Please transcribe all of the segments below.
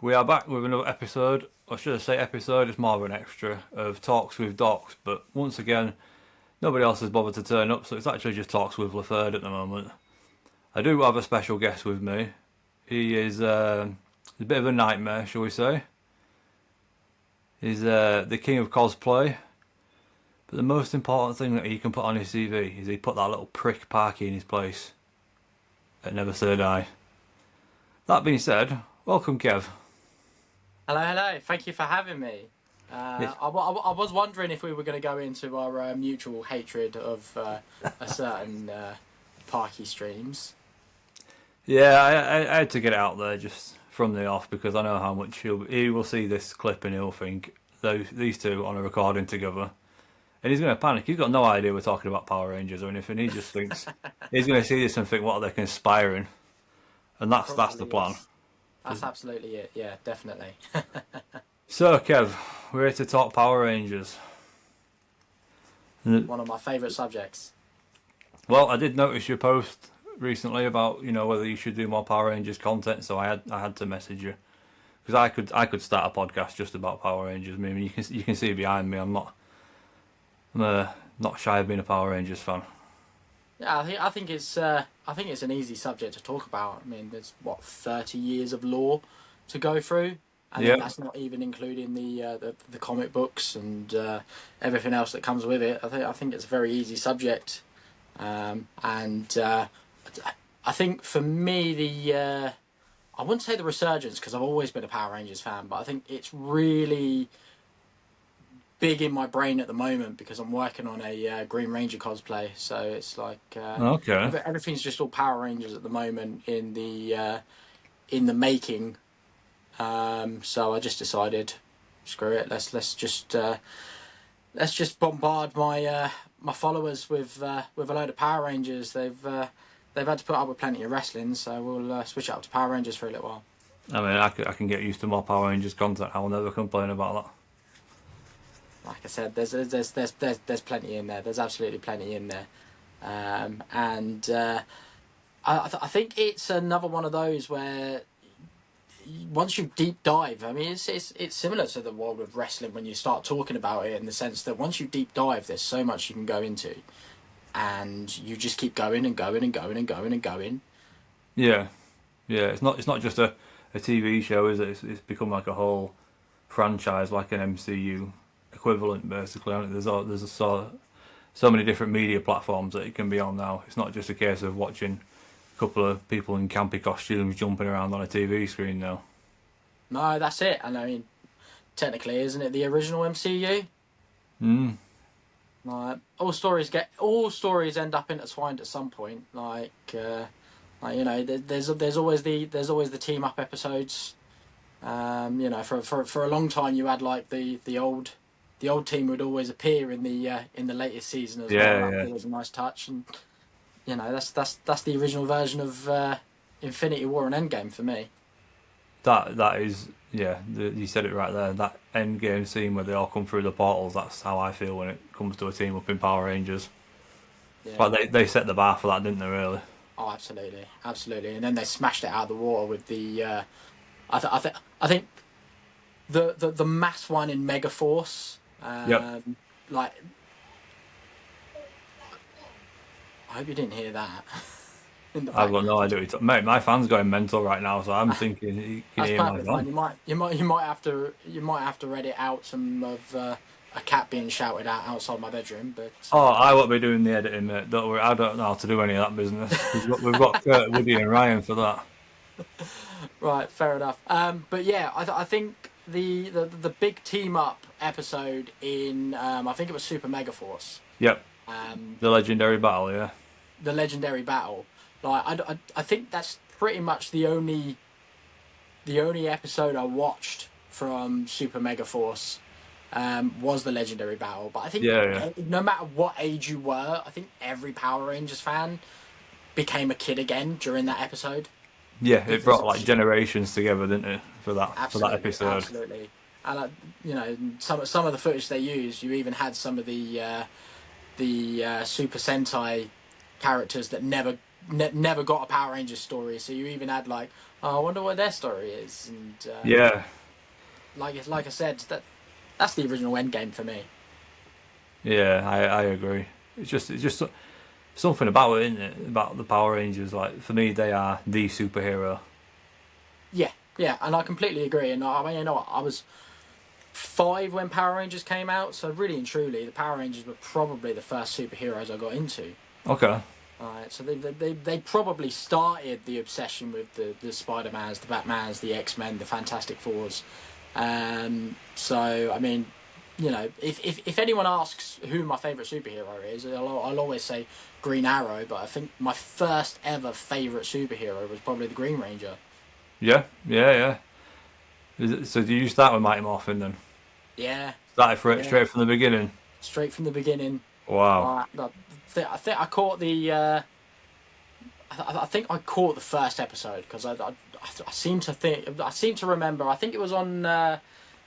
We are back with another episode, or should I say episode, it's more of an extra, of Talks with Dorks, but once again, nobody else has bothered to turn up, so it's actually just Talks with Laferde at the moment. I do have a special guest with me. He is a bit of a nightmare, shall we say. He's the king of cosplay, but the most important thing that he can put on his CV is he put that little prick Parky in his place. At Never Say Die. That being said, welcome Kev. Hello, hello. Thank you for having me. I was wondering if we were going to go into our mutual hatred of a certain Parky streams. Yeah, I had to get it out there just from the off because I know how much he will see this clip and he'll think these two on a recording together. And he's going to panic. He's got no idea we're talking about Power Rangers or anything. He just thinks he's going to see this and think, what are they conspiring? And that's the plan. Yes. That's absolutely it. Yeah, definitely. So, Kev, we're here to talk Power Rangers. One of my favourite subjects. Well, I did notice your post recently about whether you should do more Power Rangers content, so I had to message you because I could start a podcast just about Power Rangers. I mean, you can see behind me. I'm not shy of being a Power Rangers fan. Yeah, I think it's an easy subject to talk about. I mean, there's 30 years of lore to go through, and then that's not even including the comic books and everything else that comes with it. I think it's a very easy subject, and I think for me I wouldn't say the resurgence because I've always been a Power Rangers fan, but I think it's really big in my brain at the moment because I'm working on a Green Ranger cosplay, so it's like everything's just all Power Rangers at the moment in the making. So I just decided, screw it, let's just bombard my followers with a load of Power Rangers. They've had to put up with plenty of wrestling, so we'll switch it up to Power Rangers for a little while. I mean, I can get used to more Power Rangers content. I'll never complain about that. Like I said, there's plenty in there. There's absolutely plenty in there, I think it's another one of those where once you deep dive, I mean, it's similar to the world of wrestling when you start talking about it in the sense that once you deep dive, there's so much you can go into, and you just keep going and going and going and going and going. Yeah. It's not just a TV show, is it? It's become like a whole franchise, like an MCU equivalent, basically. There's so many different media platforms that it can be on now. It's not just a case of watching a couple of people in campy costumes jumping around on a TV screen now. No, that's it. And I mean, technically, isn't it the original MCU? All stories end up intertwined at some point. There's always the team up episodes. For a long time you had like the old team would always appear in the latest season as well. It was a nice touch, and that's the original version of Infinity War and Endgame for me. That is, you said it right there. That Endgame scene where they all come through the portals. That's how I feel when it comes to a team up in Power Rangers. Yeah. But they set the bar for that, didn't they? Really? Oh, absolutely. And then they smashed it out of the water with the. I think the mass one in Megaforce. Like, I hope you didn't hear that. I've got no idea. Mate, my fan's going mental right now, so I'm thinking you can hear my fan. You might have to edit out some of a cat being shouted at outside my bedroom, but I won't be doing the editing, mate. Don't worry, I don't know how to do any of that business. We've got Kurt, Woody, and Ryan for that. Right, fair enough. But yeah, I think the big team up episode in I think it was Super Megaforce. Yep. The legendary battle, yeah. The legendary battle. Like I think that's pretty much the only episode I watched from Super Megaforce. Was the legendary battle, but I think no matter what age you were, I think every Power Rangers fan became a kid again during that episode. Yeah, it brought like generations together, didn't it, for that episode? Absolutely. And some of the footage they used, you even had some of the Super Sentai characters that never never got a Power Rangers story, so you even had like, oh, I wonder what their story is, and Yeah. like I said, that's the original Endgame for me. Yeah, I agree. It's just something about it, isn't it? About the Power Rangers. Like for me, they are the superhero. Yeah, yeah, and I completely agree. And I mean, you know what? I was 5 when Power Rangers came out, so really and truly, the Power Rangers were probably the first superheroes I got into. Okay. So they probably started the obsession with the Spider-Mans, the Batmans, the X-Men, the Fantastic Fours. So I mean, you know, if anyone asks who my favourite superhero is, I'll always say Green Arrow. But I think my first ever favourite superhero was probably the Green Ranger. Yeah, yeah, yeah. So do you start with Mighty Morphin then? Yeah, Started for it yeah, straight from the beginning. straight from the beginning. Wow. I think I caught the. I think I caught the first episode because I seem to think I seem to remember. I think it was on.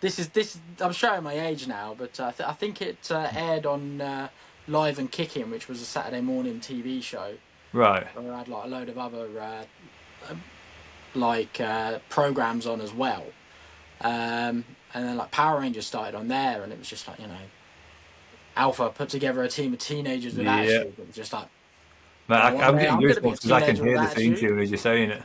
This. I'm showing my age now, but I think it aired on Live and Kicking, which was a Saturday morning TV show. Right. Where I had like a load of other programs on as well. And then like Power Rangers started on there, and it was just like, you know, Alpha put together a team of teenagers with Yeah. attitude. It was just like, Man, you know what, I'm mate, getting I'm going to be a goosebumps because I can teenager with hear the theme attitude. tune as you're saying it.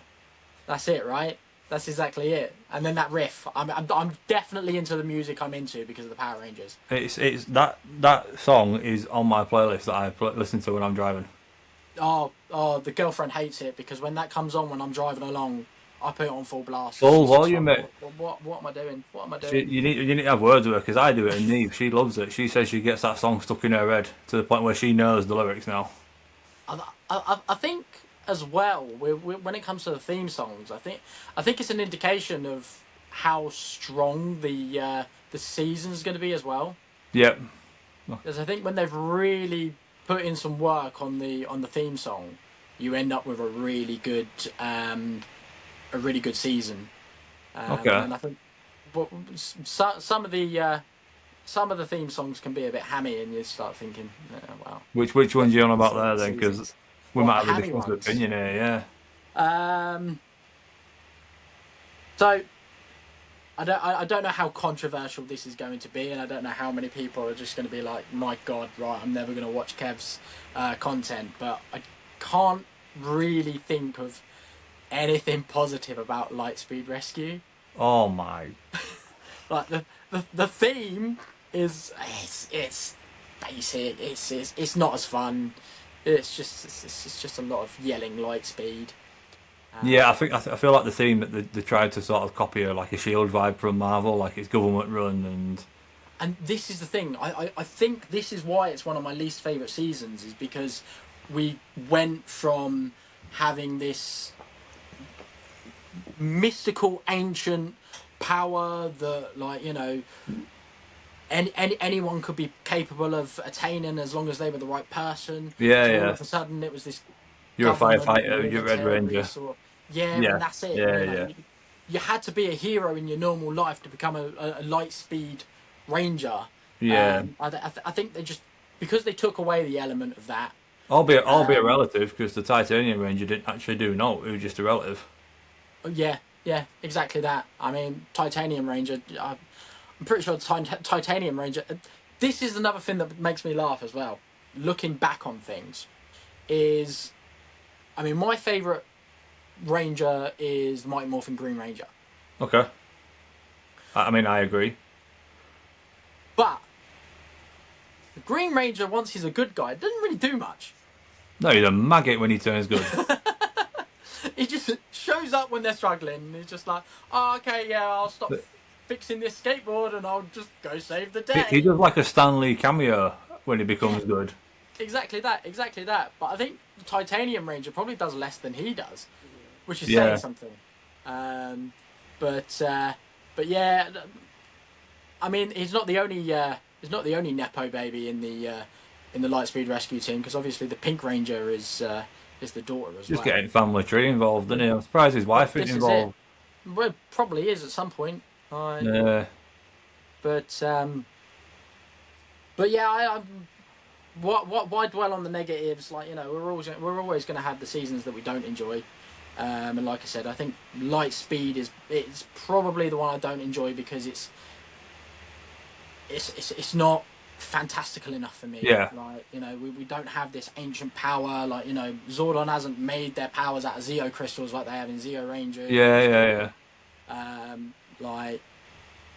That's it, right? That's exactly it. And then that riff. I'm definitely into the music I'm into because of the Power Rangers. It's that song is on my playlist that I listen to when I'm driving. Oh, the girlfriend hates it because when that comes on when I'm driving along, I put it on full blast. Full She's just volume, like, mate. what am I doing? What am I She, doing? you need to have words with her because I do it, and Neve, she loves it. She says she gets that song stuck in her head to the point where she knows the lyrics now. I think as well when it comes to the theme songs, I think it's an indication of how strong the season's going to be as well. Yep. Because I think when they've really put in some work on the theme song, you end up with a really good season. Okay. And I think some of the theme songs can be a bit hammy, and you start thinking, wow. Which one's you on about there then? Because we What, might the have a hammy difference of ones? opinion here. Yeah. So I don't know how controversial this is going to be, and I don't know how many people are just going to be like, my God, right, I'm never going to watch Kev's content, but I can't really think of anything positive about Lightspeed Rescue. Oh my. Like the theme is it's basic. It's not as fun. It's just a lot of yelling Lightspeed. Yeah, I feel like the theme that they tried to sort of copy like a Shield vibe from Marvel, like it's government run And this is the thing. I think this is why it's one of my least favourite seasons, is because we went from having this mystical ancient power that, like, you know, anyone could be capable of attaining as long as they were the right person. Yeah, So all yeah. of a sudden it was this You're a government firefighter, you're a Red military Ranger. sort. Yeah, Yeah, and that's it. yeah, You know, yeah. you had to be a hero in your normal life to become a light speed ranger. Yeah. I think they just, because they took away the element of that. Albeit relative, because the Titanium Ranger didn't actually do no, it was just a relative. Yeah, exactly that. I mean, Titanium Ranger. I'm pretty sure Titanium Ranger. This is another thing that makes me laugh as well. Looking back on things, is, I mean, my favourite Ranger is the Mighty Morphin Green Ranger. Okay. I mean, I agree. But the Green Ranger, once he's a good guy, doesn't really do much. No, he's a maggot when he turns good. He just shows up when they're struggling. And he's just like, oh, okay, yeah, I'll stop fixing this skateboard and I'll just go save the day. He does like a Stanley cameo when he becomes good. Exactly that. But I think the Titanium Ranger probably does less than he does, which is saying something. But yeah, I mean, he's not the only nepo baby in the Lightspeed Rescue team, because obviously the Pink Ranger is the daughter as well. Just getting family tree involved, isn't he? I'm surprised his wife isn't involved. Well, it probably is at some point. Yeah. But yeah, why dwell on the negatives? Like, you know, we're always going to have the seasons that we don't enjoy. And like I said, I think Lightspeed it's probably the one I don't enjoy because it's not fantastical enough for me. Yeah. Like, you know, we don't have this ancient power. Like, you know, Zordon hasn't made their powers out of Zeo crystals like they have in Zeo Rangers. Yeah. Like,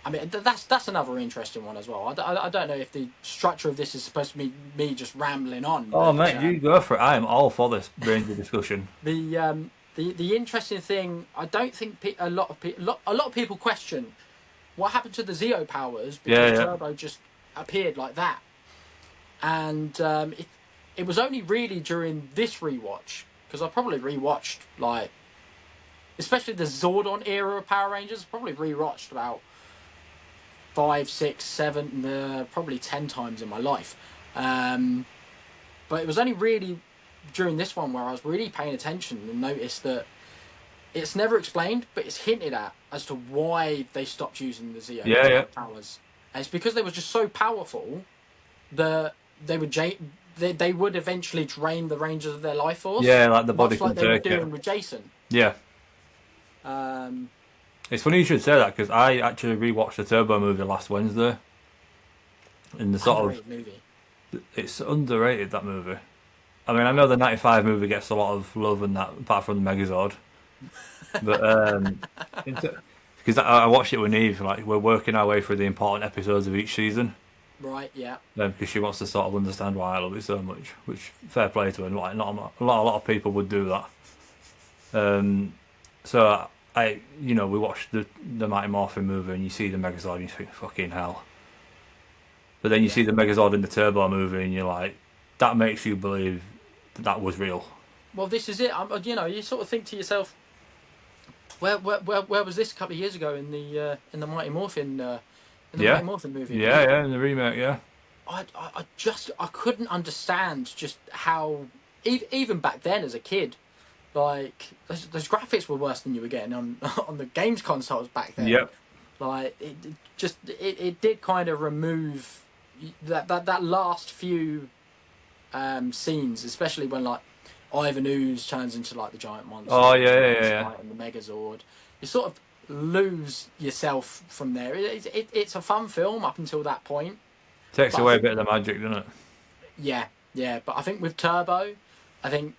I mean, that's another interesting one as well. I don't know if the structure of this is supposed to be me just rambling on. Oh, but, mate, you go for it. I am all for this Ranger discussion. The interesting thing, I don't think a lot of people question what happened to the Zeo powers because Turbo just appeared like that, and it was only really during this rewatch, because I probably rewatched, like, especially the Zordon era of Power Rangers, probably rewatched about 5, 6, 7, probably 10 times in my life, but it was only really during this one where I was really paying attention and noticed that it's never explained, but it's hinted at as to why they stopped using the Zeo powers. And it's because they were just so powerful that they would eventually drain the Rangers of their life force. Yeah, like the body much like they were doing with Jason. Yeah. It's funny you should say that, because I actually rewatched the Turbo movie last Wednesday. In the underrated movie. It's underrated, that movie. I mean, I know the '95 movie gets a lot of love and that, apart from the Megazord. But because I watched it with Eve, like, we're working our way through the important episodes of each season. Right. Yeah. Because she wants to sort of understand why I love it so much, which fair play to her. Like, not a lot of people would do that. So we watched the Mighty Morphin movie, and you see the Megazord, and you think, fucking hell. But then you see the Megazord in the Turbo movie, and you're like, that makes you believe that was real. Well, this is it. You know, you sort of think to yourself, where was this a couple of years ago in the Mighty Morphin Mighty Morphin movie? Yeah, in the remake, yeah. I couldn't understand just how even back then as a kid, like those graphics were worse than you were getting on the games consoles back then. Yep. Like it did kind of remove that last few scenes, especially when, like, Ivan Ooze turns into, like, the giant monster. Oh yeah. And the Megazord. You sort of lose yourself from there. It's a fun film up until that point. Takes away a bit of the magic, doesn't it? Yeah. But I think with Turbo, I think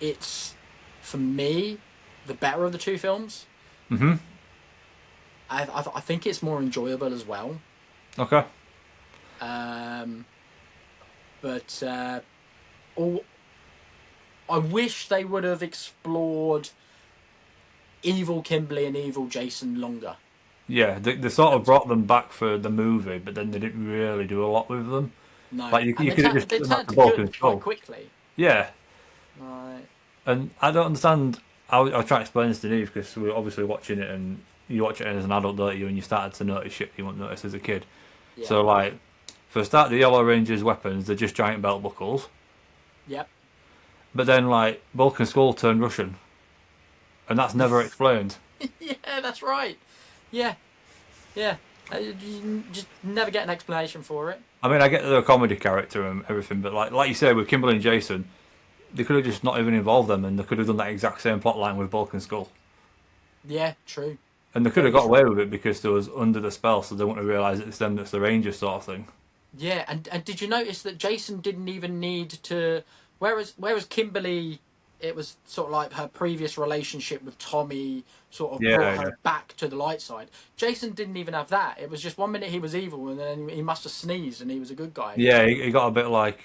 it's, for me, the better of the two films. Mm-hmm. I think it's more enjoyable as well. Okay. But I wish they would have explored evil Kimberly and evil Jason longer. Yeah, they sort of brought them back for the movie, but then they didn't really do a lot with them. No, like you could have just they put them turned back to to good quite quickly. Yeah. Right. And I don't understand. I'll try to explain this to Neve, because we're obviously watching it, and you watch it as an adult, don't you? And you started to notice shit you wouldn't notice as a kid. Yeah. So, like, for a start, the Yellow Rangers' weapons, they're just giant belt buckles. Yep. But then, like, Bulk and Skull turn Russian. And that's never explained. Yeah, that's right. Yeah. You just never get an explanation for it. I mean, I get the comedy character and everything, but like you said, with Kimberly and Jason, they could have just not even involved them, and they could have done that exact same plot line with Bulk and Skull. Yeah, true. And they could have got away with it because they was under the spell, so they wouldn't have realised it's them that's the Rangers sort of thing. Yeah, and did you notice that Jason didn't even need to... Whereas Kimberly, it was sort of like her previous relationship with Tommy sort of brought her back to the light side. Jason didn't even have that. It was just one minute he was evil, and then he must have sneezed and he was a good guy. Yeah, he got a bit, like,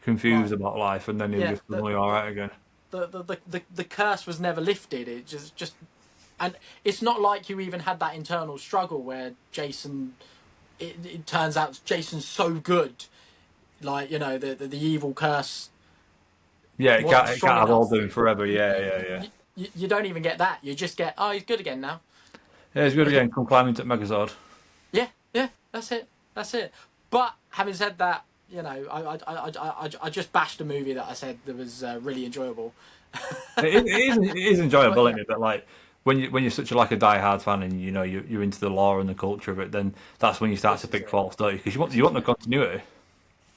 confused about life, and then he was just suddenly alright again. The curse was never lifted. It just... And it's not like you even had that internal struggle where Jason... It turns out Jason's so good. Like, you know, the evil curse... Yeah, it can't have all doing forever. Yeah. You don't even get that. You just get, oh, he's good again now. Yeah, he's good again. Come climbing to Megazord. Yeah, that's it. But having said that, you know, I just bashed a movie that I said that was really enjoyable. it is enjoyable, isn't it? But like when you're such a die-hard fan, and you know you're into the lore and the culture of it, then that's when you start to pick faults, don't you? Because you want the continuity.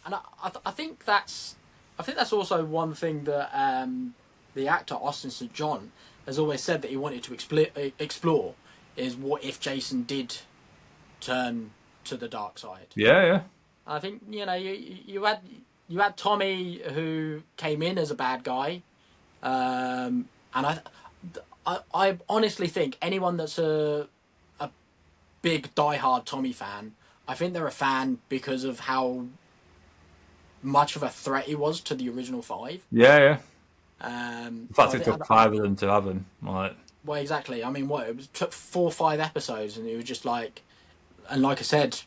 and I think that's also one thing that the actor Austin St. John has always said that he wanted to explore is what if Jason did turn to the dark side. Yeah. I think you had Tommy who came in as a bad guy, and I honestly think anyone that's a big diehard Tommy fan, I think they're a fan because of how much of a threat he was to the original five. Yeah. In In fact, it took 5 of them to have him. Like, well, exactly. I mean, it took 4 or 5 episodes, and it was just like, and like I said,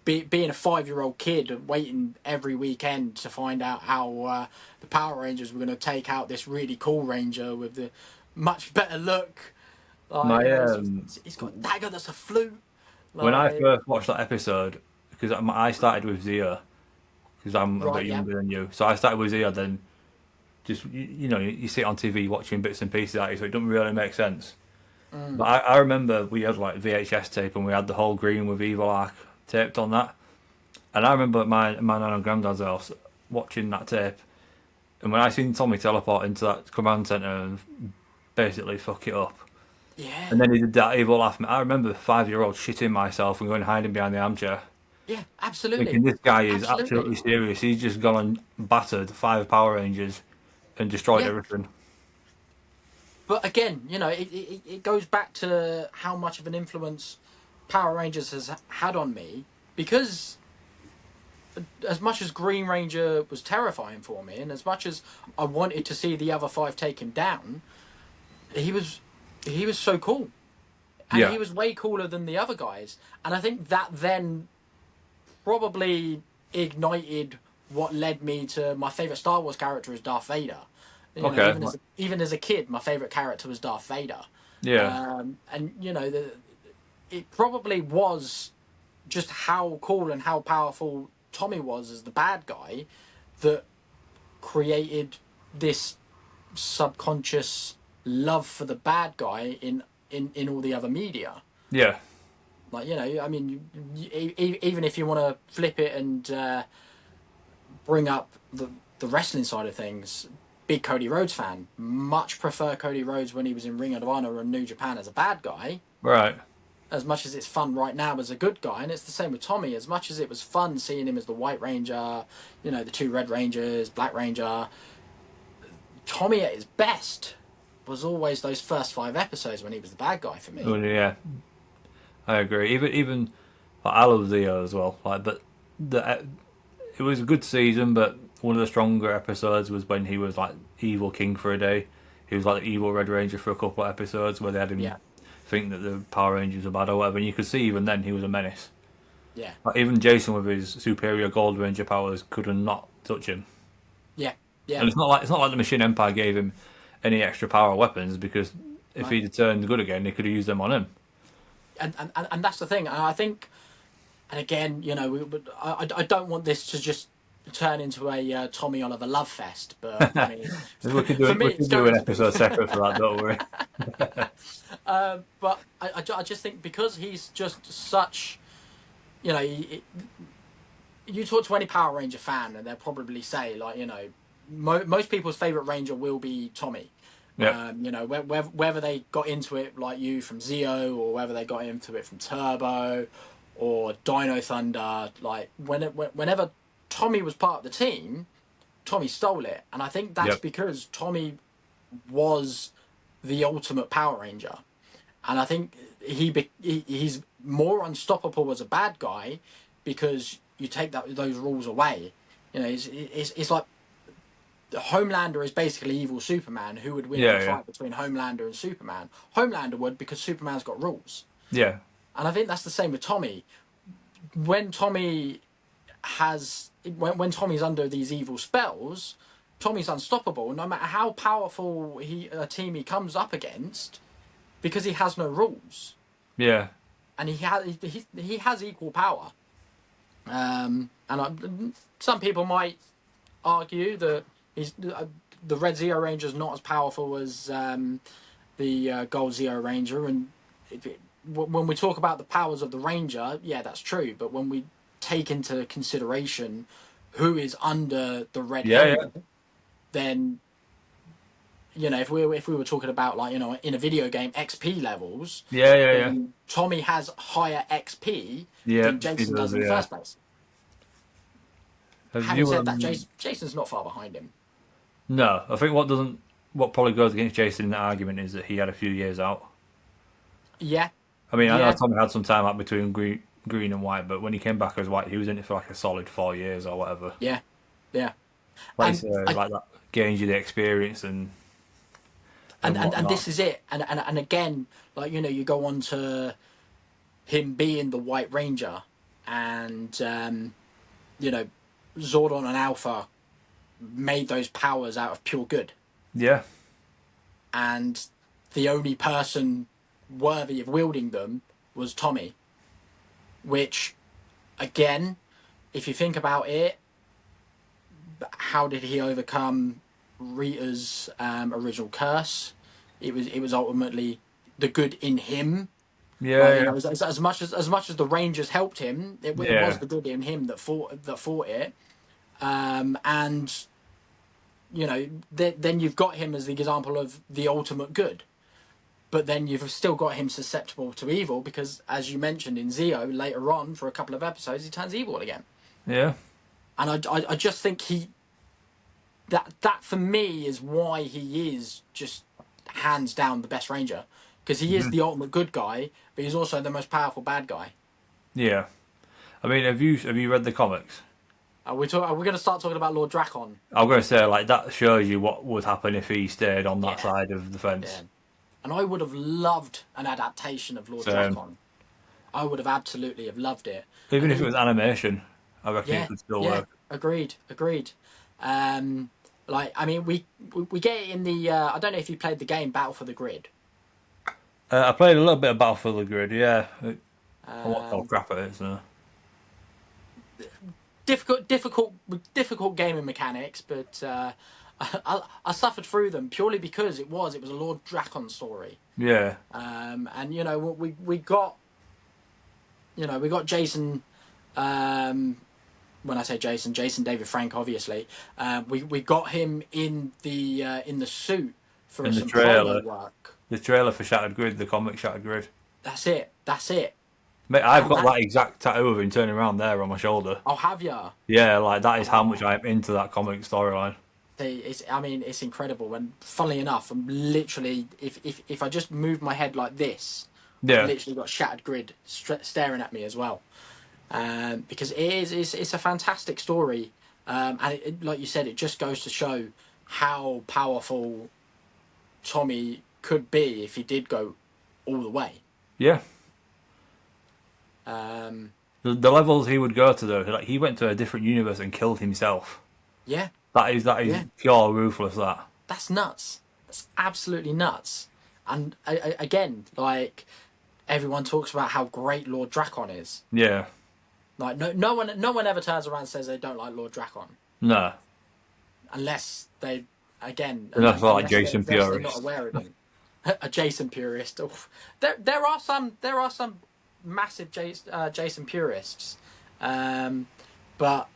being a 5-year-old kid waiting every weekend to find out how the Power Rangers were going to take out this really cool Ranger with the much better look. Like, he's got a dagger that's a flute. Like, when I first watched that episode, because I started with Zia, because I'm a bit younger than you, so I started with Zia. Then just you sit on TV watching bits and pieces at it, so it doesn't really make sense. But I remember we had like VHS tape, and we had the whole Green with Evil Arc taped on that. And I remember my nan and granddad's house watching that tape, and when I seen Tommy teleport into that command center and basically fuck it up, yeah, and then he did that evil laugh. I remember 5-year-old shitting myself and going hiding behind the armchair. yeah, absolutely. Thinking this guy is absolutely serious. He's just gone and battered 5 Power Rangers and destroyed everything. But again, it goes back to how much of an influence Power Rangers has had on me, because as much as Green Ranger was terrifying for me, and as much as I wanted to see the other 5 take him down, he was so cool. And he was way cooler than the other guys. And I think that then probably ignited what led me to my favourite Star Wars character is Darth Vader. Even as a kid, my favourite character was Darth Vader. Yeah. And it probably was just how cool and how powerful Tommy was as the bad guy that created this subconscious love for the bad guy in all the other media. Yeah. Like, I mean, even if you want to flip it and bring up the wrestling side of things, big Cody Rhodes fan, much prefer Cody Rhodes when he was in Ring of Honor and New Japan as a bad guy. Right. As much as it's fun right now as a good guy, and it's the same with Tommy. As much as it was fun seeing him as the White Ranger, the 2 Red Rangers, Black Ranger, Tommy at his best was always those first 5 episodes when he was the bad guy for me. Oh, yeah, I agree. Even like, I love Zio as well. Like, but it was a good season, but one of the stronger episodes was when he was like evil king for a day. He was like the evil Red Ranger for a couple of episodes where they had him think that the Power Rangers were bad or whatever, and you could see even then he was a menace. Yeah. Like, even Jason with his superior Gold Ranger powers could not touch him. Yeah. Yeah. And it's not like the Machine Empire gave him any extra power weapons, because if he'd turned good again, they could have used them on him. And that's the thing. And I think, and again, I don't want this to just turn into a Tommy Oliver love fest, but I mean, we could do an episode separate for that, don't worry. But I just think because he's just such, you talk to any Power Ranger fan and they'll probably say, like, most people's favourite Ranger will be Tommy. Yeah. Whether they got into it like you from Zeo, or whether they got into it from Turbo or Dino Thunder, like whenever Tommy was part of the team, Tommy stole it. And I think that's because Tommy was the ultimate Power Ranger. And I think he's more unstoppable as a bad guy because you take those rules away. It's like Homelander is basically evil Superman. Who would win the fight between Homelander and Superman? Homelander would, because Superman's got rules. Yeah. And I think that's the same with Tommy. When Tommy's under these evil spells, Tommy's unstoppable, no matter how powerful a team he comes up against, because he has no rules. Yeah. And he has equal power. And some people might argue that the Red Zeo Ranger is not as powerful as the Gold Zeo Ranger, and when we talk about the powers of the Ranger, yeah, that's true. But when we take into consideration who is under the red Yeah, helmet, then if we were talking about like in a video game XP levels, yeah. then Tommy has higher XP Yeah, than he Jason does. does in the Yeah. first place. Have Having you? said that, Jason's not far behind him. No, I think what probably goes against Jason in that argument is that he had a few years out. Yeah, I mean, I know yeah, Tommy had some time out between green and white, but when he came back as white, he was in it for like a solid 4 years or whatever. yeah, yeah. Like you And say, I, like that gains you the experience and and whatnot. this is it. And again, like you go on to him being the White Ranger, and Zordon and Alpha made those powers out of pure good, Yeah, and the only person worthy of wielding them was Tommy. Which, again, if you think about it, how did he overcome Rita's original curse? It was ultimately the good in him. Like, yeah, as much as the Rangers helped him, it was yeah, the good in him that fought it. And then you've got him as the example of the ultimate good. But then you've still got him susceptible to evil because, as you mentioned in Zeo later on, for a couple of episodes, he turns evil again. yeah. And I just think that for me is why he is just hands down the best Ranger, because he is the ultimate good guy, but he's also the most powerful bad guy. Yeah. I mean, have you read the comics? Are we going to start talking about Lord Drakon? I'm going to say like that shows you what would happen if he stayed on that Yeah. side of the fence. Yeah. And I would have loved an adaptation of Lord Same. Drakon. I would have absolutely have loved it. Even And if it was animation, I reckon it could still work. Agreed. Like, I mean, we get it in the. I don't know if you played the game Battle for the Grid. I played a little bit of Battle for the Grid, yeah. I watched all Um, crap at it, so. difficult gaming mechanics, but I suffered through them purely because it was a Lord Drakon story. Yeah. And we got Jason. When I say Jason David Frank, obviously, we got him in the suit for In the some trailer. promo work. The trailer for Shattered Grid, the comic Shattered Grid. That's it. Mate, I've And got that exact tattoo of him turning around there on my shoulder. I'll have ya. Yeah, like that is how much Oh. I'm into that comic storyline. It's incredible. And funnily enough, I'm literally, if I just move my head like this, I've Yeah. literally got Shattered Grid staring at me as well. Because it's a fantastic story, and like you said, it just goes to show how powerful Tommy could be if he did go all the way. Yeah. Um, The levels he would go to though, like he went to a different universe and killed himself. yeah, That is yeah, pure ruthless. That. that's nuts. That's absolutely nuts. And again, like everyone talks about how great Lord Drakon is. Yeah. Like no one ever turns around and says they don't like Lord Drakon, No. unless they Enough for like unless Jason they're not purist. aware of him. A Jason purist. Oof. There are some massive Jason purists, but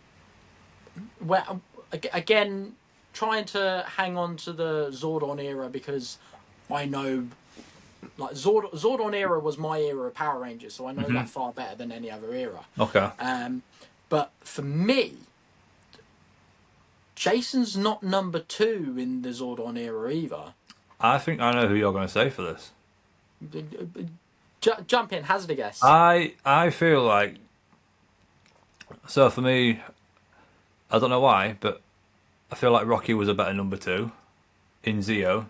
again, trying to hang on to the Zordon era because I know like Zordon era was my era of Power Rangers, so I know that far better than any other era. Okay. But for me, Jason's not number 2 in the Zordon era either. I think I know who you're going to say for this. Jump in, hazard a guess. I feel like so for me, I don't know why, but I feel like Rocky was a better number 2 in Zeo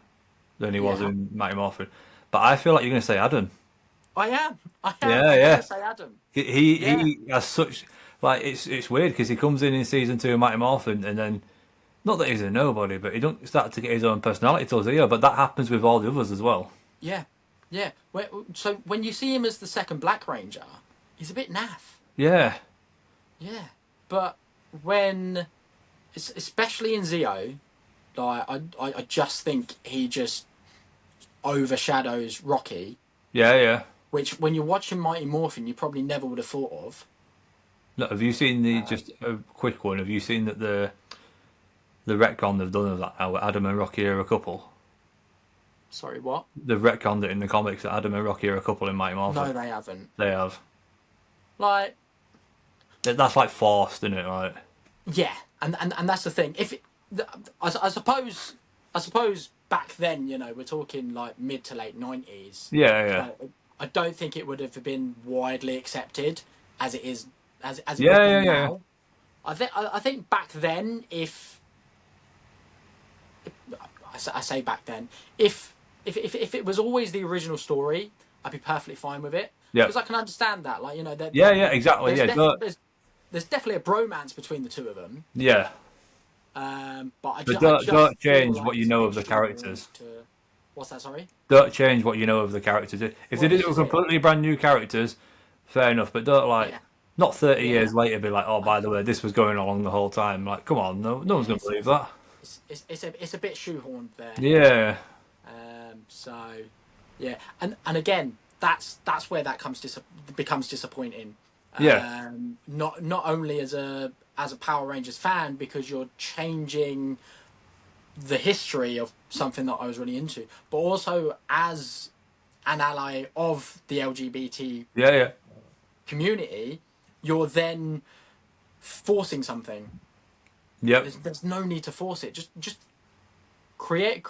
than he was Yeah. in Mighty Morphin. But I feel like you're going to say Adam. I am. Yeah, I'm yeah. going to say Adam. He has such like it's weird because he comes in season 2 of Mighty Morphin and then not that he's a nobody, but he don't start to get his own personality till Zeo. But that happens with all the others as well. Yeah. So when you see him as the second Black Ranger, he's a bit naff. Yeah, Yeah. But when, especially in Zeo, like I just think he just overshadows Rocky. yeah. Which, when you're watching Mighty Morphin, you probably never would have thought of. No, have you seen just a quick one? Have you seen that the retcon they've done of that now? Adam and Rocky are a couple. Sorry, what? They've retconned it in the comics that Adam and Rocky are a couple in Mighty Morphin. No, they haven't. They have. Like, That's like forced, isn't it? Right? yeah, and that's the thing. I suppose back then, we're talking like mid to late 90s. Yeah, yeah. I don't think it would have been widely accepted as it is as it Yeah, would be yeah, yeah. now. I think back then, if I say back then, if it was always the original story, I'd be perfectly fine with it. Yeah. Because I can understand that, like Yeah, yeah, exactly. There's, Yeah, there's definitely a bromance between the two of them. yeah. But Don't change what you know of the characters. What's that? Sorry. Don't change what you know of the characters. If they did it with completely brand new characters, fair enough. But don't not 30 years later be like, oh, by the way, this was going along the whole time. Like, come on, no one's gonna believe that. It's a bit shoehorned there. Yeah. So, yeah, and again, that's where that becomes disappointing. Yeah. Not only as a Power Rangers fan, because you're changing the history of something that I was really into, but also as an ally of the LGBT community, you're then forcing something. Yep. There's no need to force it. Just create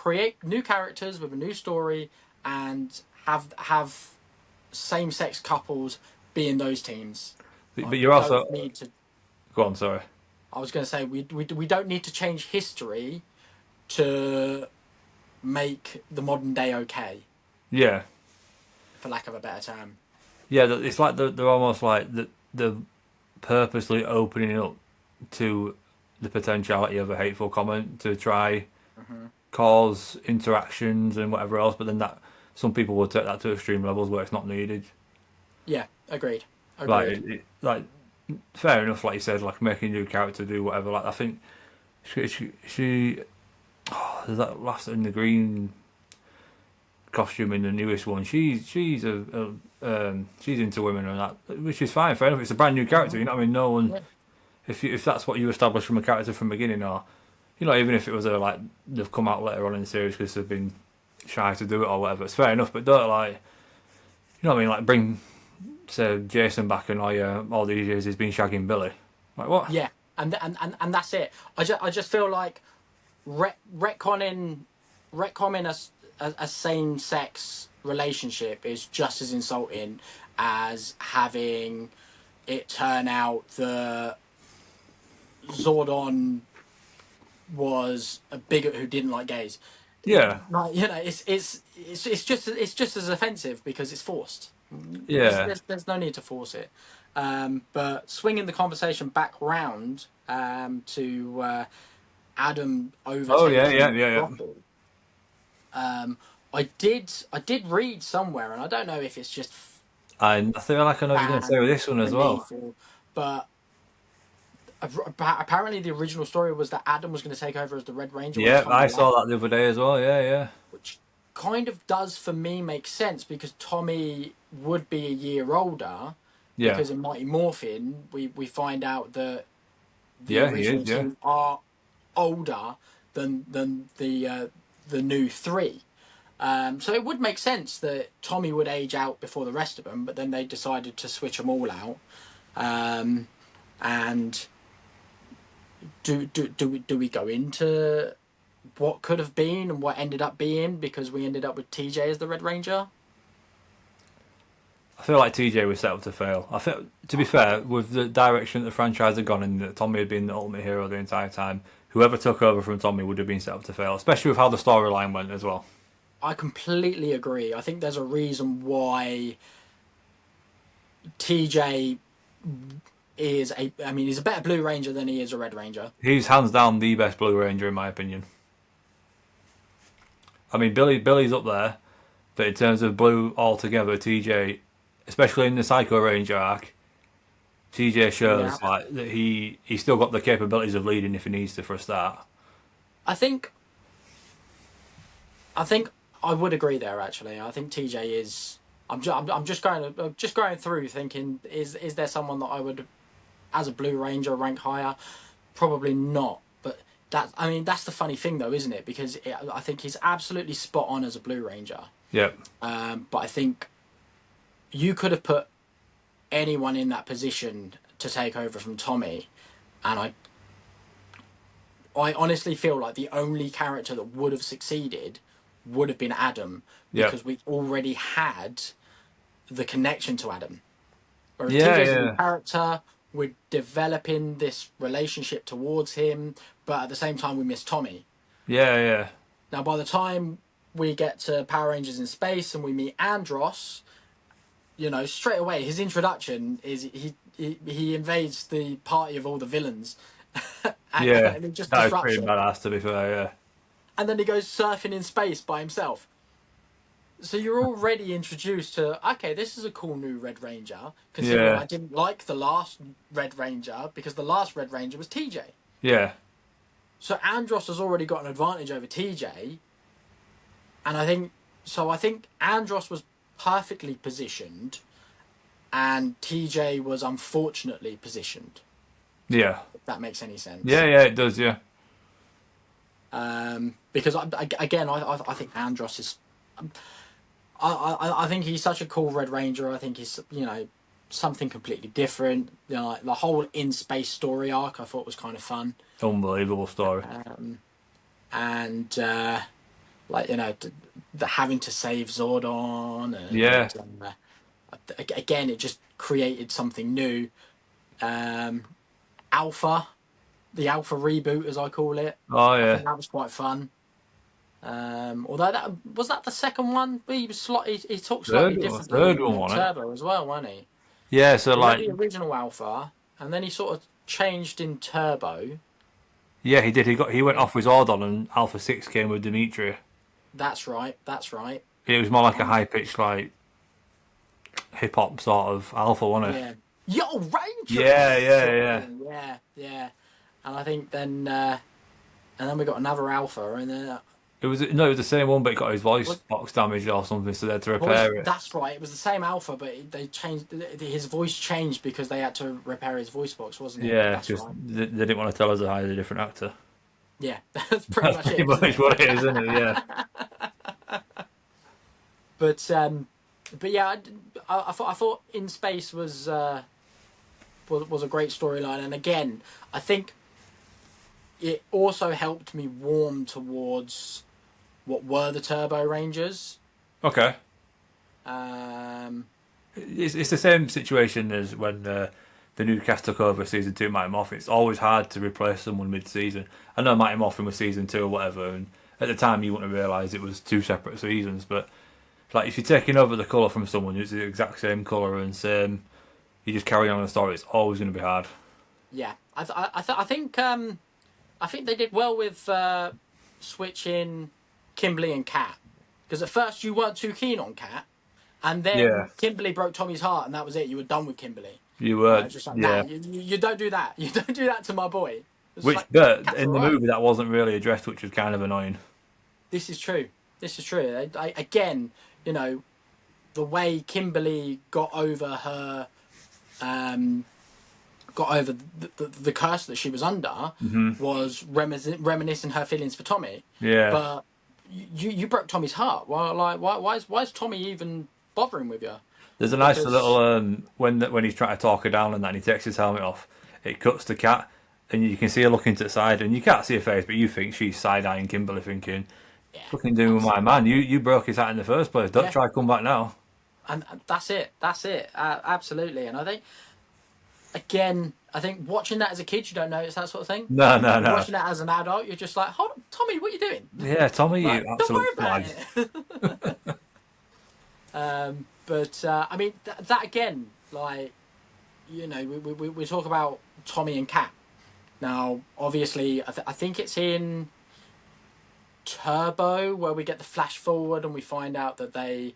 new characters with a new story and have same-sex couples be in those teams. But you're also need to. Go on, sorry. I was going to say we don't need to change history to make the modern day okay. Yeah. For lack of a better term. Yeah, it's like they're almost like they're purposely opening up to the potentiality of a hateful comment to try cause interactions and whatever else, but then that some people will take that to extreme levels where it's not needed. Yeah, agreed. Like fair enough, like you said, like making a new character do whatever. Like I think she there's that last in the green costume in the newest one. She's she's into women and that, which is fine. Fair enough. It's a brand new character. You know what I mean? No one. Yeah. If that's what you establish from a character from the beginning, or even if it was like they've come out later on in the series because they've been shy to do it or whatever, it's fair enough. But don't like, like bring say Jason back and all these years he's been shagging Billy. Like what? Yeah, and that's it. I just feel like retconning a same-sex relationship is just as insulting as having it turn out that Zordon was a bigot who didn't like gays. Yeah, like it's just as offensive because it's forced. Yeah, there's no need to force it. But swinging the conversation back round to Adam overtaking. Oh yeah. I did read somewhere, and I don't know if it's just. I feel like I know what you're going to say with this one as well. But apparently, the original story was that Adam was going to take over as the Red Ranger. Yeah, I saw that the other day as well. Yeah. Which kind of does for me make sense because Tommy would be a year older. Yeah. Because in Mighty Morphin, we find out that the original team are older than the new three. So it would make sense that Tommy would age out before the rest of them, but then they decided to switch them all out. And do we go into what could have been and what ended up being because we ended up with TJ as the Red Ranger? I feel like TJ was set up to fail. I feel, to be fair, with the direction that the franchise had gone and that Tommy had been the ultimate hero the entire time, whoever took over from Tommy would have been set up to fail, especially with how the storyline went as well. I completely agree. I think there's a reason why TJ is he's a better Blue Ranger than he is a Red Ranger. He's hands down the best Blue Ranger in my opinion. I mean, Billy's up there, but in terms of Blue altogether, TJ, especially in the Psycho Ranger arc, TJ shows that he's still got the capabilities of leading if he needs to for a start. I think I would agree there. Actually, I think TJ is. I'm just going through thinking: is there someone that I would as a Blue Ranger rank higher? Probably not. But that's the funny thing though, isn't it? Because I think he's absolutely spot on as a Blue Ranger. Yep. But I think you could have put anyone in that position to take over from Tommy, and I honestly feel like the only character that would have succeeded would have been Adam, because we already had the connection to Adam. Whereas TJ's a new character, we're developing this relationship towards him, but at the same time we miss Tommy. Yeah. Now by the time we get to Power Rangers in Space and we meet Andros, straight away his introduction is he invades the party of all the villains. And it just that disrupts was pretty it. badass, to be fair. Yeah. And then he goes surfing in space by himself. So you're already introduced to, okay, this is a cool new Red Ranger. Considering I didn't like the last Red Ranger, because the last Red Ranger was TJ. Yeah. So Andros has already got an advantage over TJ. And I think Andros was perfectly positioned, and TJ was unfortunately positioned. Yeah. If that makes any sense. Yeah, it does, yeah. Because I think Andros is... I think he's such a cool Red Ranger. I think he's, something completely different. Like the whole in space story arc I thought was kind of fun. Unbelievable story. And the having to save Zordon. Again, it just created something new. Alpha, the Alpha reboot, as I call it. Oh yeah, I think that was quite fun. Although that was the second one. He talked slightly differently. Third one, Turbo as well, wasn't he? Yeah, so he like had the original Alpha, and then he sort of changed in Turbo. Yeah, he did. He went off with Zordon, and Alpha 6 came with Dimitri. That's right. It was more like a high pitched, like hip hop sort of Alpha, wasn't it? Yeah. Yo, Ranger. Yeah. And I think then we got another Alpha, and then it was the same one, but it got his voice box damaged or something, so they had to repair it. That's right. It was the same Alpha, but they changed his voice changed because they had to repair his voice box, wasn't it? Yeah, because they didn't want to tell us to hire a different actor. Yeah, that's pretty much it. Pretty much what it is, isn't it? Yeah. But yeah, I thought In Space was a great storyline, and again, I think it also helped me warm towards what were the Turbo Rangers. Okay. It's the same situation as when the new cast took over season 2, Mighty Morphin. It's always hard to replace someone mid-season. I know Mighty Morphin was season 2 or whatever, and at the time you wouldn't have realised it was 2 separate seasons, but like if you're taking over the colour from someone who's the exact same colour and same, you just carry on the story, it's always going to be hard. Yeah, I think they did well with switching Kimberly and Kat, because at first you weren't too keen on Kat, and then Kimberly broke Tommy's heart, and that was it. You were done with Kimberly. You were just like, nah, you don't do that. You don't do that to my boy. But in the movie that wasn't really addressed, which was kind of annoying. This is true. Again, the way Kimberly got over her, the curse that she was under, was reminiscing her feelings for Tommy. Yeah. But you broke Tommy's heart. Well, like why is Tommy even bothering with you? There's a nice little when he's trying to talk her down and that, and he takes his helmet off. It cuts to Kat, and you can see her looking to the side, and you can't see her face, but you think she's side-eyeing Kimberly, thinking, "Fucking doing with my man. You broke his heart in the first place. Don't try to come back now." And that's it. Absolutely. And I think, again, watching that as a kid, you don't notice that sort of thing. No. Watching that as an adult, you're just like, hold on, Tommy, what are you doing? Yeah, Tommy, like, you absolute flag. But I mean, that again, like, we talk about Tommy and Kat. Now, obviously, I think it's in Turbo where we get the flash forward and we find out that they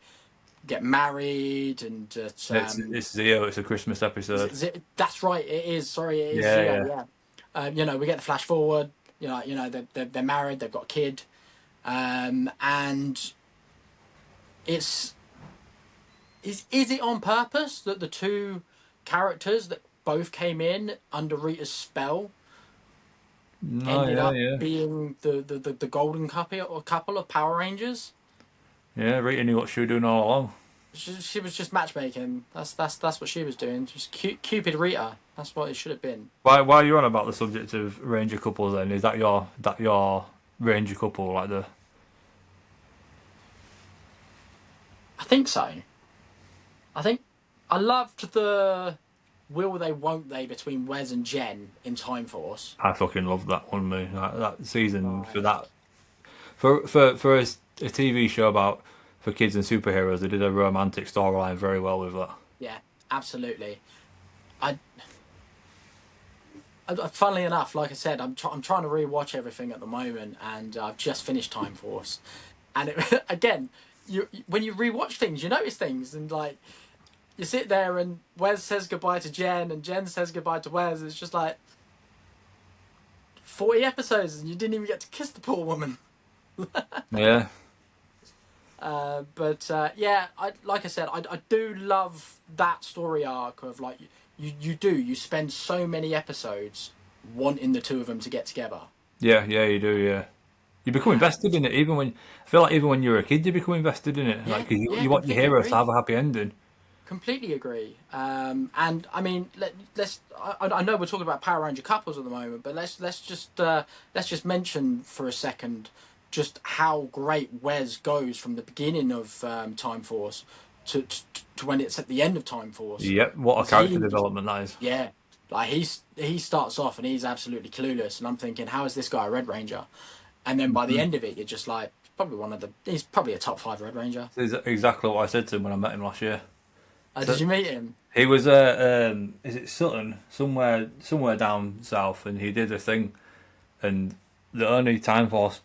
get married, and it's Zeo. It's a Christmas episode. That's right. It is. Sorry, it is. Yeah. We get the flash forward. They're married. They've got a kid, and it's is it on purpose that the two characters that both came in under Rita's spell, No, ended yeah, up yeah. being the golden couple of Power Rangers. Yeah, Rita knew what she was doing all along. She was just matchmaking. That's what she was doing. Just Cupid Rita. That's what it should have been. Why are you on about the subject of Ranger couples then? Is that your Ranger couple, like the... I think so. I think I loved the will they won't they between Wes and Jen in Time Force. I fucking loved that one, me. That season Right. for that. For a TV show about for kids and superheroes, they did a romantic storyline very well with that. Yeah, absolutely. Funnily enough, like I said, I'm trying to rewatch everything at the moment, and I've just finished Time Force. And again, when you rewatch things, you notice things, and like you sit there, and Wes says goodbye to Jen, and Jen says goodbye to Wes. It's just like 40 episodes, and you didn't even get to kiss the poor woman. Yeah. Yeah, like I said, I do love that story arc of like you spend so many episodes wanting the two of them to get together. Yeah, you do, yeah. You become invested in it, I feel like even when you're a kid, you become invested in it. Yeah, Like, 'cause you want your completely heroes to agree. have a happy ending. Completely agree. And I mean, let's. I know we're talking about Power Ranger couples at the moment, but let's just mention for a second just how great Wes goes from the beginning of Time Force to when it's at the end of Time Force. Yep, what a character development that is. Yeah, like he starts off and he's absolutely clueless, and I'm thinking, how is this guy a Red Ranger? And then by the end of it, you're just like, he's probably a top 5 Red Ranger. This is exactly what I said to him when I met him last year. Did you meet him? He was is it Sutton, somewhere down south, and he did a thing, and the only Time Force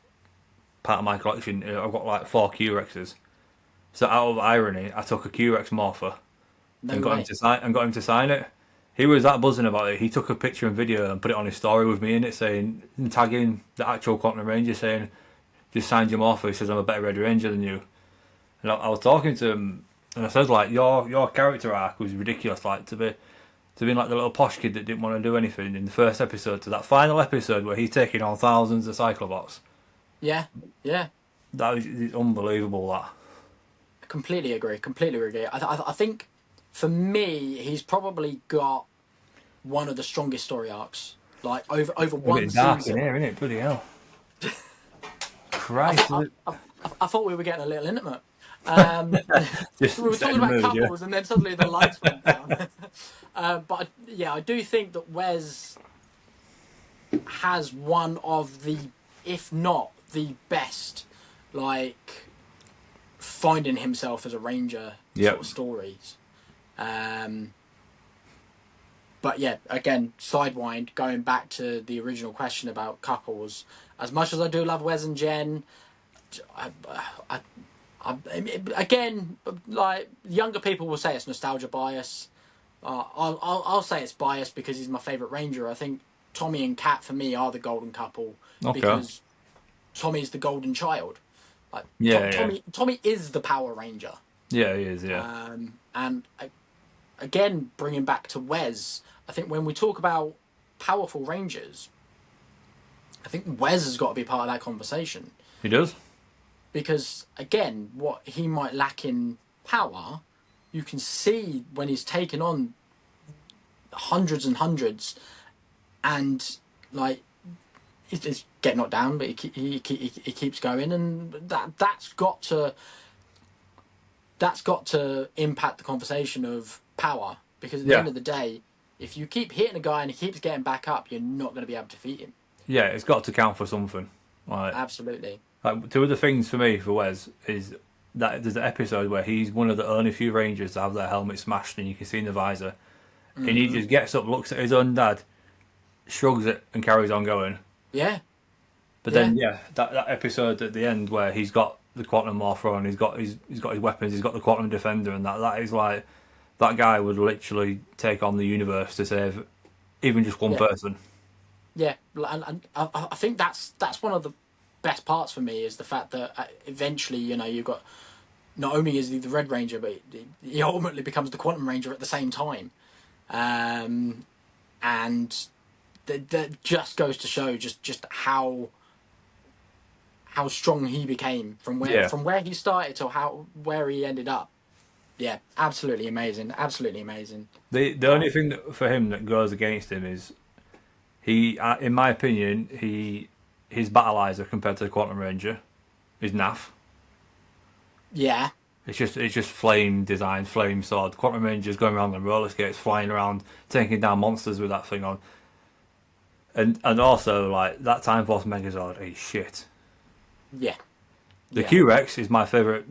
part of my collection, I've got like 4 Q-Rexes. So out of irony, I took a Q-Rex morpher No and way. got him to sign it. He was that buzzing about it. He took a picture and video and put it on his story with me in it, saying, tagging the actual Quantum Ranger, saying, "Just signed your morpher." He says, "I'm a better Red Ranger than you." And I was talking to him, and I said, like, your character arc was ridiculous. Like to be like the little posh kid that didn't want to do anything in the first episode to that final episode where he's taking on thousands of Cyclobots. Yeah, yeah. That was unbelievable. That. Completely agree. Completely agree. I think for me, he's probably got one of the strongest story arcs. Like over We're one getting dark season. in here, isn't it? Bloody hell! Christ! I thought we were getting a little intimate. Just We were set talking in the about mood, yeah. couples, and then suddenly the lights went down. I do think that Wes has one of the, if not the best, like finding himself as a ranger Yep. sort of stories. But yeah, again, sidewind, going back to the original question about couples. As much as I do love Wes and Jen, again, like younger people will say it's nostalgia bias. I'll say it's bias because he's my favourite ranger. I think Tommy and Kat for me are the golden couple because Tommy's the golden child. Like Tommy is the Power Ranger. Yeah, he is. Yeah. And again, bringing back to Wes, I think when we talk about powerful rangers, I think Wes has got to be part of that conversation. He does. Because again, what he might lack in power, you can see when he's taken on hundreds and hundreds, and like he's getting knocked down, but he keeps going, and that's got to impact the conversation of power. Because at the end of the day, if you keep hitting a guy and he keeps getting back up, you're not going to be able to defeat him. Yeah, it's got to count for something. Like, Absolutely. Like, two of the things for me for Wes is that there's an episode where he's one of the only few Rangers to have their helmet smashed and you can see in the visor. Mm-hmm. And he just gets up, looks at his own dad, shrugs it and carries on going. Yeah. But then, that episode at the end where he's got the Quantum Morpher and he's got his weapons, he's got the Quantum Defender, and that is like, that guy would literally take on the universe to save even just one person. Yeah, and I think that's one of the best parts for me is the fact that eventually, you've got, not only is he the Red Ranger, but he ultimately becomes the Quantum Ranger at the same time. and that just goes to show just how strong he became from where he started to where he ended up. Yeah, absolutely amazing. Absolutely amazing. The only thing for him that goes against him is he, in my opinion, his battleizer compared to the Quantum Ranger is naff. Yeah. It's just flame design, flame sword. Quantum Ranger's going around on roller skates, flying around, taking down monsters with that thing on. And also like that Time Force Megazord is shit. Yeah. The Yeah. Q-Rex is my favourite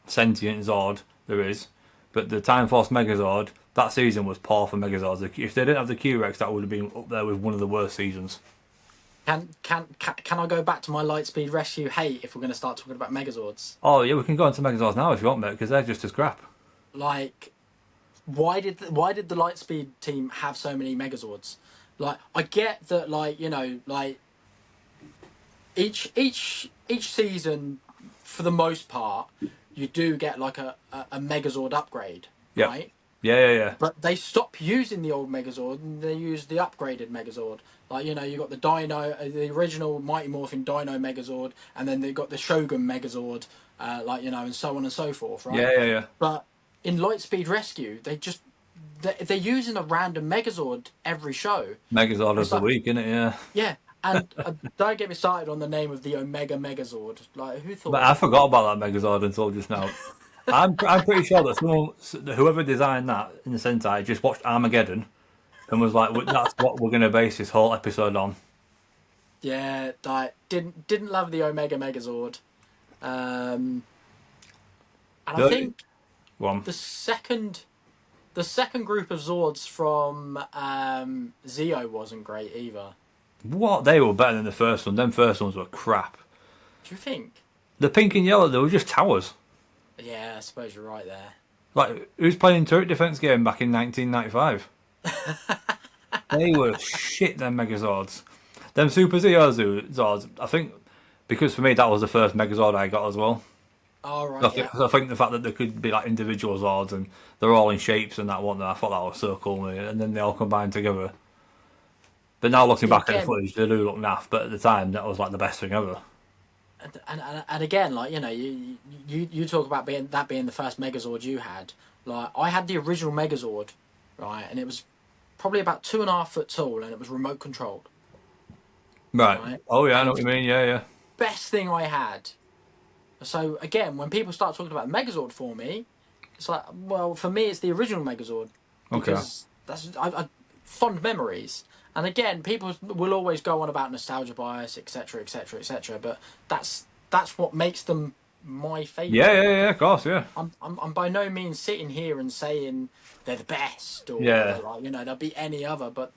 sentient Zord there is, but the Time Force Megazord that season was poor for Megazords. If they didn't have the Q-Rex, that would have been up there with one of the worst seasons. Can I go back to my Lightspeed Rescue hate if we're going to start talking about Megazords? Oh yeah, we can go into Megazords now if you want, mate, because they're just as crap. Like, why did the Lightspeed team have so many Megazords? Like, I get that, like, you know, like each season, for the most part, you do get like a Megazord upgrade, Yep. right? Yeah. But they stop using the old Megazord and they use the upgraded Megazord. Like, you know, you got the Dino, the original Mighty Morphin Dino Megazord, and then they got the Shogun Megazord, like, you know, and so on and so forth, right? Yeah. But in Lightspeed Rescue, they're using a random Megazord every show. Megazord of the week, isn't it? Yeah. Yeah, and don't get me started on the name of the Omega Megazord. Like, who thought But of I that? forgot about that Megazord until just now. I'm pretty sure that whoever designed that in the Sentai just watched Armageddon and was like, "That's what we're going to base this whole episode on." Yeah, like didn't love the Omega Megazord. And I think One. the second group of Zords from Zeo wasn't great either. What? They were better than the first one. Them first ones were crap. Do you think? The pink and yellow, they were just towers. Yeah, I suppose you're right there. Like, who's playing turret defense game back in 1995? They were shit, them Megazords. Them Super Zeo Zords, I think, because for me that was the first Megazord I got as well. Oh, right, yeah. I think the fact that there could be like individual Zords and they're all in shapes and that one, I thought that was so cool, and then they all combined together. But now looking back at the footage, they do look naff. But at the time, that was like the best thing ever. And again, like, you know, you talk about being the first Megazord you had. Like, I had the original Megazord, right, and it was probably about 2.5 foot tall, and it was remote controlled. Right. Oh yeah, I know what you mean. Yeah. Best thing I had. So again, when people start talking about Megazord for me, it's like, well, for me, it's the original Megazord because that's I fond memories. And again, people will always go on about nostalgia bias, etc., etc., etc. But that's what makes them my favourite. Yeah, of course, yeah. I'm by no means sitting here and saying they're the best or like, you know, they'll beat any other, but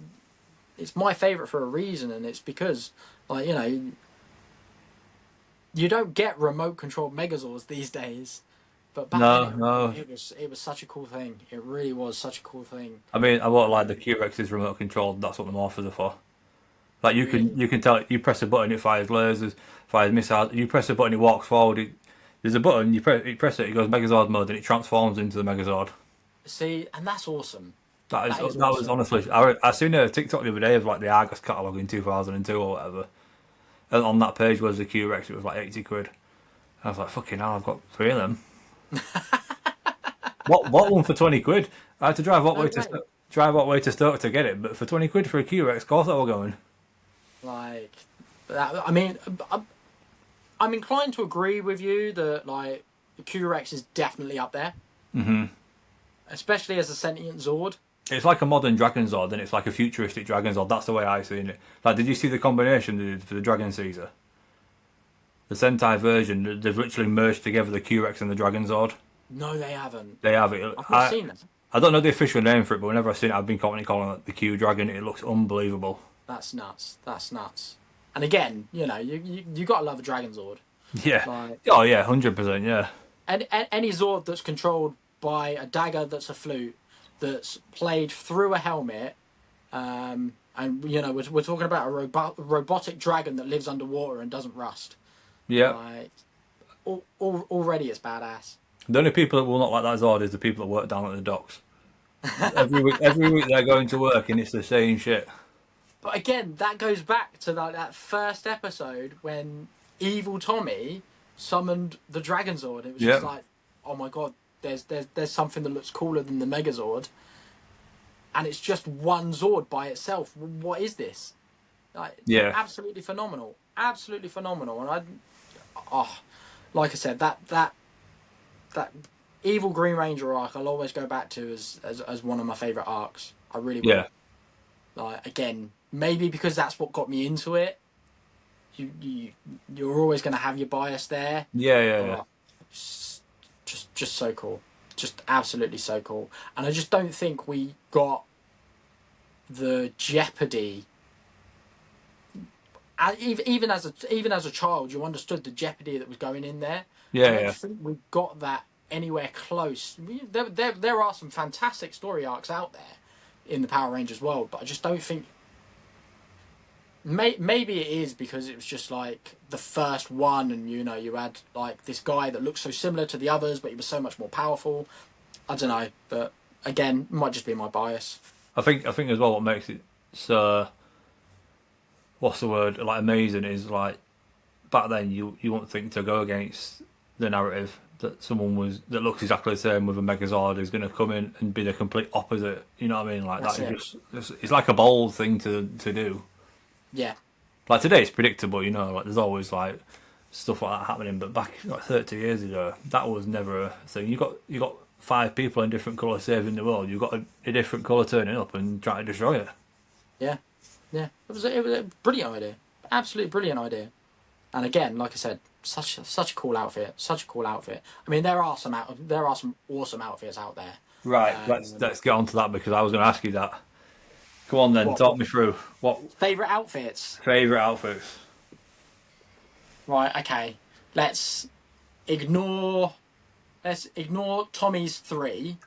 it's my favourite for a reason, and it's because, like, you know, you don't get remote controlled Megazords these days. But back then, it was such a cool thing. It really was such a cool thing. I mean, I won't lie. The Q-Rex is remote controlled. That's what the morphers are for. Like you can tell. You press a button, it fires lasers, fires missiles. You press a button, it walks forward. There's a button. You press it, it goes Megazord mode, and it transforms into the Megazord. See, and that's awesome. That awesome. was honestly. I seen a TikTok the other day of like the Argos catalogue in 2002 or whatever, and on that page was the Q-Rex. It was like 80 quid. I was like, fucking hell, I've got 3 of them. What one for 20 quid? I had to drive all the way to Stoke to get it, but for 20 quid for a Q-Rex, of course I will going. Like, I mean, I'm inclined to agree with you that, like, the Q-Rex is definitely up there. Mm-hmm. Especially as a sentient Zord. It's like a modern Dragon Zord, and it's like a futuristic Dragon Zord. That's the way I've seen it. Like, did you see the combination they did for the Dragon Caesar? The Sentai version, they've literally merged together the Q-Rex and the Dragon Zord. No, they haven't. They have it. I've not seen that. I don't know the official name for it, but whenever I've seen it, I've been calling it the Q Dragon. It looks unbelievable. That's nuts. That's nuts. And again, you know, you gotta love a Dragon Zord. Yeah. Like, oh yeah, 100%. Yeah. And any Zord that's controlled by a dagger that's a flute, that's played through a helmet, and you know, we're talking about a robotic dragon that lives underwater and doesn't rust. Yeah. Like, already it's badass. The only people that will not like that Zord is the people that work down at the docks. Every week they're going to work and it's the same shit. But again, that goes back to that first episode when Evil Tommy summoned the Dragon Zord. It was just Yeah, like, oh my god, there's something that looks cooler than the Megazord, and it's just one Zord by itself. What is this? Like, yeah, absolutely phenomenal, absolutely phenomenal. And like I said, that Evil Green Ranger arc, I'll always go back to as one of my favorite arcs. I really will. yeah, Like, again, maybe because that's what got me into it. You're always going to have your bias there. yeah. But just so cool, just absolutely so cool. And I just don't think we got the jeopardy. Even as a child, you understood the jeopardy that was going in there. I don't Yeah. think we got that anywhere close. There are some fantastic story arcs out there in the Power Rangers world, but I just don't think. Maybe it is because it was just like the first one, and you had like this guy that looked so similar to the others, but he was so much more powerful. I don't know, but again, it might just be my bias. I think as well what makes it so, what's the word, like amazing is like back then you wouldn't think to go against the narrative that someone that looks exactly the same with a Megazord is going to come in and be the complete opposite. You know what I mean? Like That's that it. is it's like a bold thing to do. Yeah, Like today it's predictable, like there's always like stuff like that happening, but back like 30 years ago that was never a thing. You got 5 people in different colours saving the world. You've got a different colour turning up and trying to destroy it. yeah, yeah. It was a brilliant idea, absolutely brilliant idea. And again, like I said, such a cool outfit, such a cool outfit. I mean, there are some awesome outfits out there. Right, let's get on to that because I was going to ask you that. Come on then, What talk me through what favorite outfits? favourite outfits. Right. Okay. Let's ignore Tommy's 3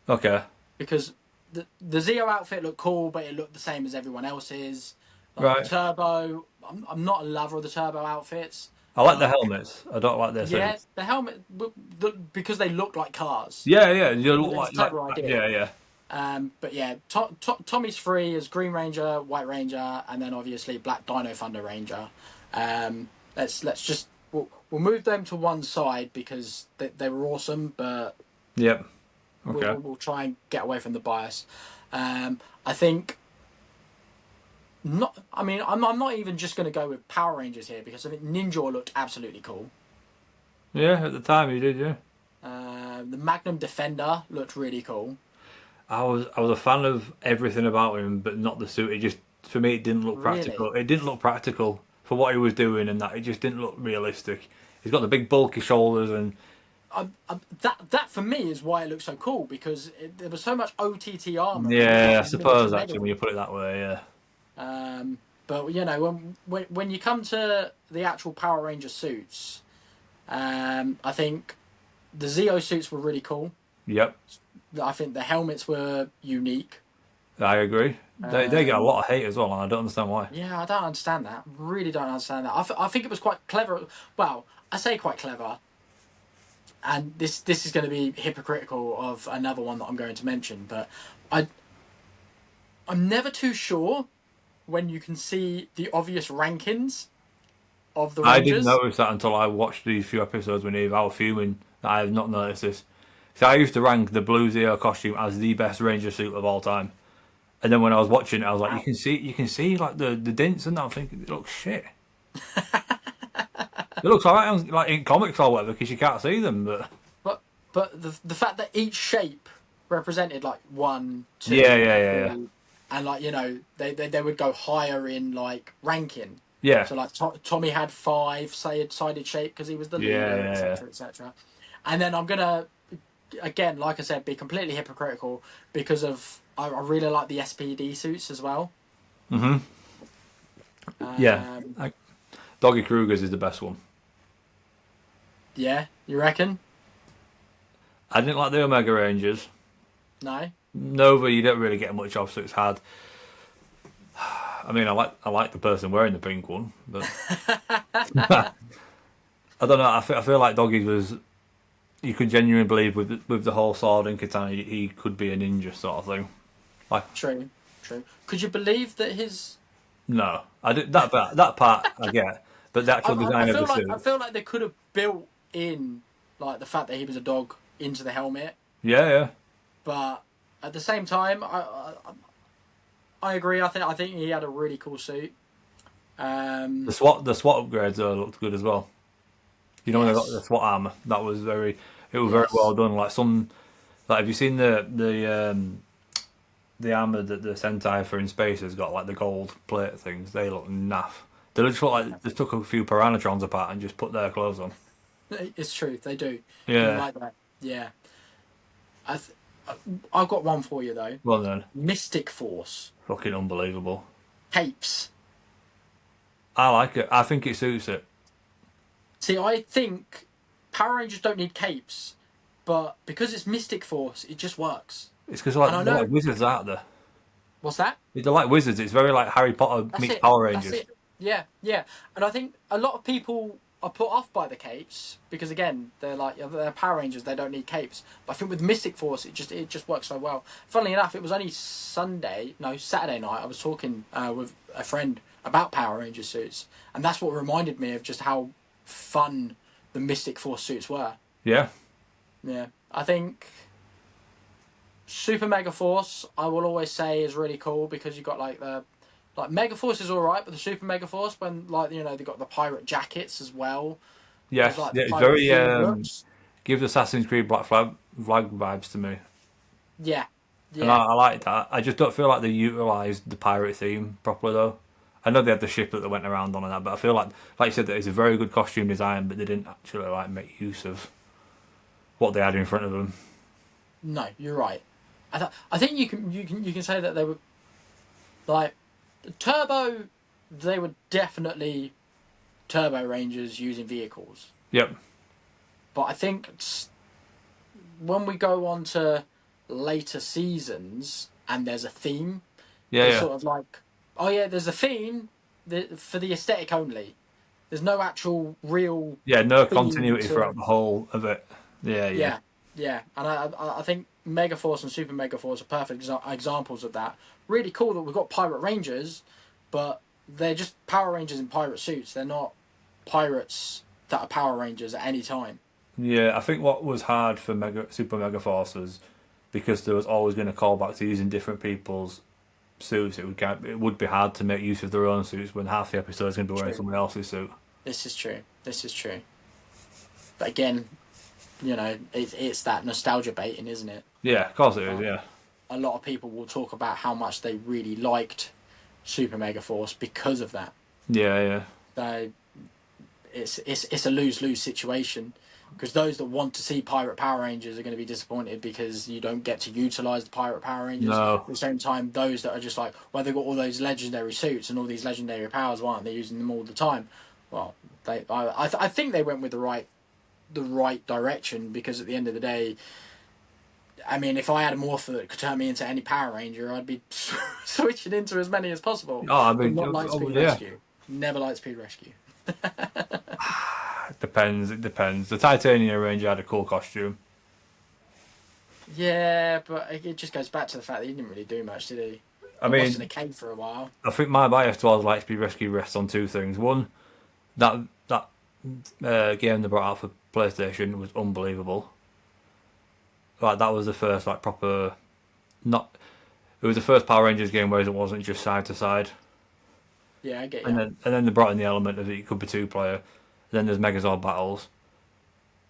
Okay, because the Zeo outfit looked cool, but it looked the same as everyone else's. Like right. Turbo, I'm not a lover of the Turbo outfits. I like the But helmets. I don't like their yeah, suits. the helmet because they look like cars. Yeah. You I look mean, it's a like clever idea. yeah. But yeah, Tommy's 3 is Green Ranger, White Ranger, and then obviously Black Dino Thunder Ranger. Let's just we'll move them to one side because they were awesome, but Yep. Okay. we'll try and get away from the bias. I think not. I mean, I'm not even just going to go with Power Rangers here because I think Ninja looked absolutely cool. Yeah, at the time you did, yeah. The Magnum Defender looked really cool. I was a fan of everything about him, but not the suit. It just for me it didn't look Really. practical. It didn't look practical for what he was doing, and that it just didn't look realistic. He's got the big bulky shoulders, and That for me is why it looks so cool because there was so much OTT armor and yeah, I miniature suppose actually when you metal. put it that way, yeah. But when you come to the actual Power Ranger suits, I think the Zeo suits were really cool. Yep, I think the helmets were unique. I agree. They get a Um, lot of hate as well, and I don't understand why. yeah, I don't understand that. Really don't understand that. I think it was quite clever. Well, I say quite clever, and this is going to be hypocritical of another one that I'm going to mention, but I I'm never too sure when you can see the obvious rankings of the I didn't Rangers. notice that until I watched these few episodes with Eve. I was fuming that I have not noticed this. So I used to rank the blue Zeo costume as the best Ranger suit of all time. And then when I was watching it, I was like, Wow. you can see like the dents and that. I'm thinking it looks shit. It looks alright like in comics or whatever because you can't see them. But But the fact that each shape represented like 1, yeah. 2, and like they would go higher in like ranking. Yeah, So like Tommy had 5 sided shape because he was the leader, yeah. etc., etc. And then I'm gonna again, like I said, be completely hypocritical because of I really like the SPD suits as well. Yeah. Um, Doggy Kruger's is the best one. yeah, you reckon? I didn't like the Omega Rangers. No. Nova, you don't really get much of, so it's hard. I mean, I like the person wearing the pink one, but I don't know. I feel like Doggy's was you could genuinely believe with the whole sword and katana, he could be a ninja sort of thing. Like, True, true. Could you believe that his? no, I did that part I get, but the actual I design of feel the like suit, they could have built in like the fact that he was a dog into the helmet, yeah. but at the same time, I agree. I think he had a really cool suit. The SWAT upgrades looked good as well. You know when they got the Yes, SWAT armor, that was it was very well yes, done. Have you seen the armor that the Sentai for in space has got, like the gold plate things? They look naff. They just look yeah. like they took a few Piranatrons apart and just put their clothes on. It's true. They do. You're Yeah. right there. Yeah. I th- I've got one for you though. Well then, Mystic Force fucking unbelievable. capes. I like it. I think it suits it. See, I think Power Rangers don't need capes, but because it's Mystic Force, it just works. It's because And I they're like know wizards out there. what's that? They're like wizards. It's very like Harry Potter That's meets it. Power That's Rangers. it. Yeah, yeah. And I think a lot of people are put off by the capes because again, they're Power Rangers. They don't need capes. But I think with Mystic Force, it just works so well. Funnily enough, it was only Saturday night. I was talking with a friend about Power Ranger suits, and that's what reminded me of just how fun the Mystic Force suits were. Yeah. Yeah, I think Super Mega Force, I will always say, is really cool because you got like Mega Force is all right, but the Super Mega Force, when they got the pirate jackets as well. Yeah. There's like the Yeah. It's pirate very themed looks. gives Assassin's Creed Flag vibes to me. Yeah, And yeah, I like that. I just don't feel like they utilised the pirate theme properly though. I know they had the ship that they went around on and that, but I feel like you said, that it's a very good costume design, but they didn't actually like make use of what they had in front of them. no, you're right. I think you can say that they were like Turbo. They were definitely Turbo Rangers using vehicles, Yep. but I think when we go on to later seasons and there's a theme, Yeah, it's yeah. sort of like, oh yeah, there's a theme for the aesthetic only. There's no actual real Yeah, no theme continuity to throughout the whole of it. Yeah, yeah. yeah, yeah. And I think Megaforce and Super Megaforce are perfect examples of that. Really cool that we've got Pirate Rangers, but they're just Power Rangers in pirate suits. They're not pirates that are Power Rangers at any time. Yeah, I think what was hard for Super Mega Force was because there was always going to call back to using different people's suits. It would be hard to make use of their own suits when half the episode is going to be wearing True. someone else's suit. This is true. This is true. But again, it's that nostalgia baiting, isn't it? Yeah, of course it is. Yeah, A lot of people will talk about how much they really liked Super Mega Force because of that. yeah, yeah. So it's a lose-lose situation because those that want to see Pirate Power Rangers are going to be disappointed because you don't get to utilize the Pirate Power Rangers. No, At the same time, those that are just like, well, they've got all those legendary suits and all these legendary powers, why aren't they using them all the time? Well, I think they went with the right direction because at the end of the day, I mean, if I had a morpher that could turn me into any Power Ranger, I'd be switching into as many as possible. oh, I But mean, not Lightspeed yeah. Rescue. Never Lightspeed Rescue. It depends. It depends. The Titania Ranger had a cool costume. Yeah, but it just goes back to the fact that he didn't really do much, did he? I He was in mean, a cave for a while. I think my bias towards Lightspeed Rescue rests on two things. One, that game they brought out for PlayStation was unbelievable. Like that was the first like proper, not. It was the first Power Rangers game where it wasn't just side to side. Yeah, I get And you. then they brought in the element of it could be two player. Then there's Megazord battles.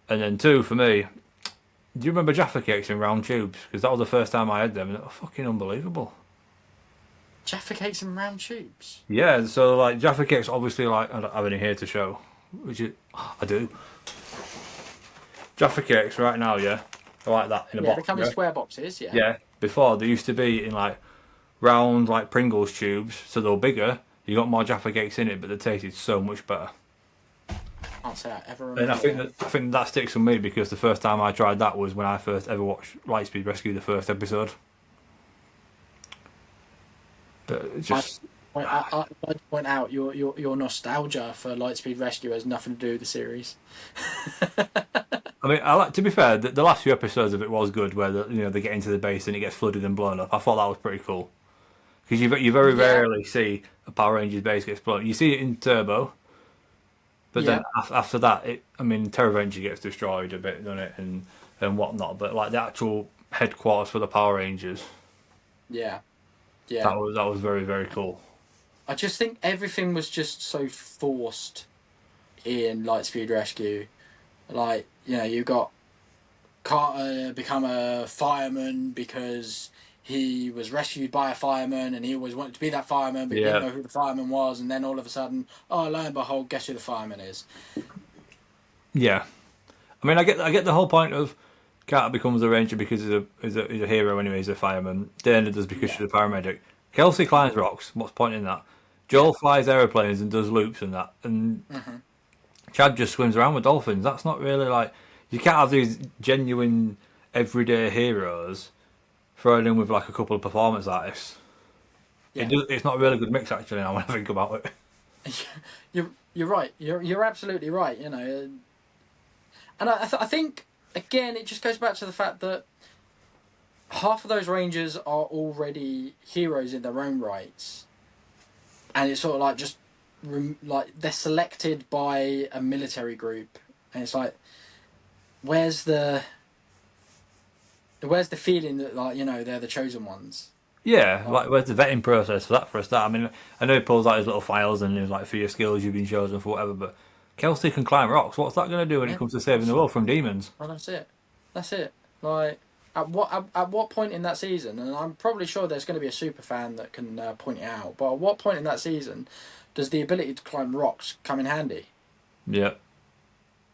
And then two for me. Do you remember Jaffa cakes in round tubes? Because that was the first time I had them, and they were fucking unbelievable. Jaffa cakes and round tubes. Yeah, so like Jaffa cakes, obviously, like I don't have any here to show, which is I do. Jaffa cakes right now, yeah, I like that in a Yeah, they box. come in Yeah? square boxes. Yeah. Yeah. Before they used to be in like round like Pringles tubes, so they were bigger. You got more Jaffa cakes in it, but they tasted so much better. Can't say I ever And remember. I think that sticks with me because the first time I tried that was when I first ever watched Lightspeed Rescue, the first episode. But it just I'd point out your nostalgia for Lightspeed Rescue has nothing to do with the series. I mean, I like to be fair. The last few episodes of it was good, where they get into the base and it gets flooded and blown up. I thought that was pretty cool because you very Yeah, rarely see a Power Rangers base get blown. You see it in Turbo, but then yeah, after that, I mean, Terra Venture gets destroyed a bit, doesn't it, and whatnot. But like the actual headquarters for the Power Rangers, yeah, yeah. that was very very cool. I just think everything was just so forced in Lightspeed Rescue. Like, you got Carter become a fireman because he was rescued by a fireman and he always wanted to be that fireman, but he didn't Yeah, know who the fireman was. And then all of a sudden, oh, lo and behold, guess who the fireman is? yeah. I mean, I get the whole point of Carter becomes a ranger because he's a hero anyway. He's a fireman. Dana does because Yeah, she's a paramedic. Kelsey climbs rocks. What's the point in that? yeah. Joel flies aeroplanes and does loops and that. And Mm-hmm. Chad just swims around with dolphins. That's not really like you can't have these genuine everyday heroes thrown in with like a couple of performance artists. Yeah. It's not a really good mix actually. Now when I think about it. You're right. You're absolutely right. And I think again it just goes back to the fact that half of those rangers are already heroes in their own rights, and it's sort of like just like they're selected by a military group, and it's like where's the feeling that they're the chosen ones. Yeah, Like, like where's the vetting process for that for a start? I mean, I know he pulls out his little files and he's like, for your skills you've been chosen for whatever, but Kelsey can climb rocks. What's that going to do when it yeah, comes to saving the world from demons? well, that's it. That's it. Like at what point in that season? And I'm probably sure there's going to be a super fan that can point it out. But at what point in that season does the ability to climb rocks come in handy? Yeah,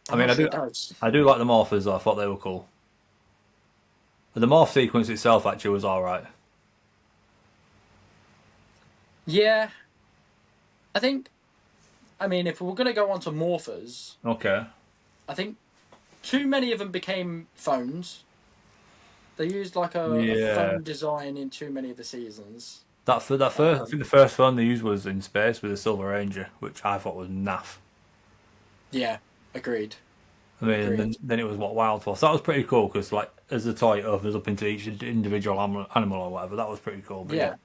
I I'm mean, not sure it does. I do like the morphers though. I thought they were cool. The morph sequence itself actually was all right. Yeah, I think. I mean, if we're going to go on to morphers, Okay. I think too many of them became phones. They used like a Yeah, phone design in too many of the seasons. that first I think the first phone they used was in space with the Silver Ranger, which I thought was naff. Yeah, agreed. I mean, and Agreed. then it was what Wild Force. That was pretty cool because like as the toy opens up into each individual animal or whatever, that was pretty cool. But yeah, Yeah,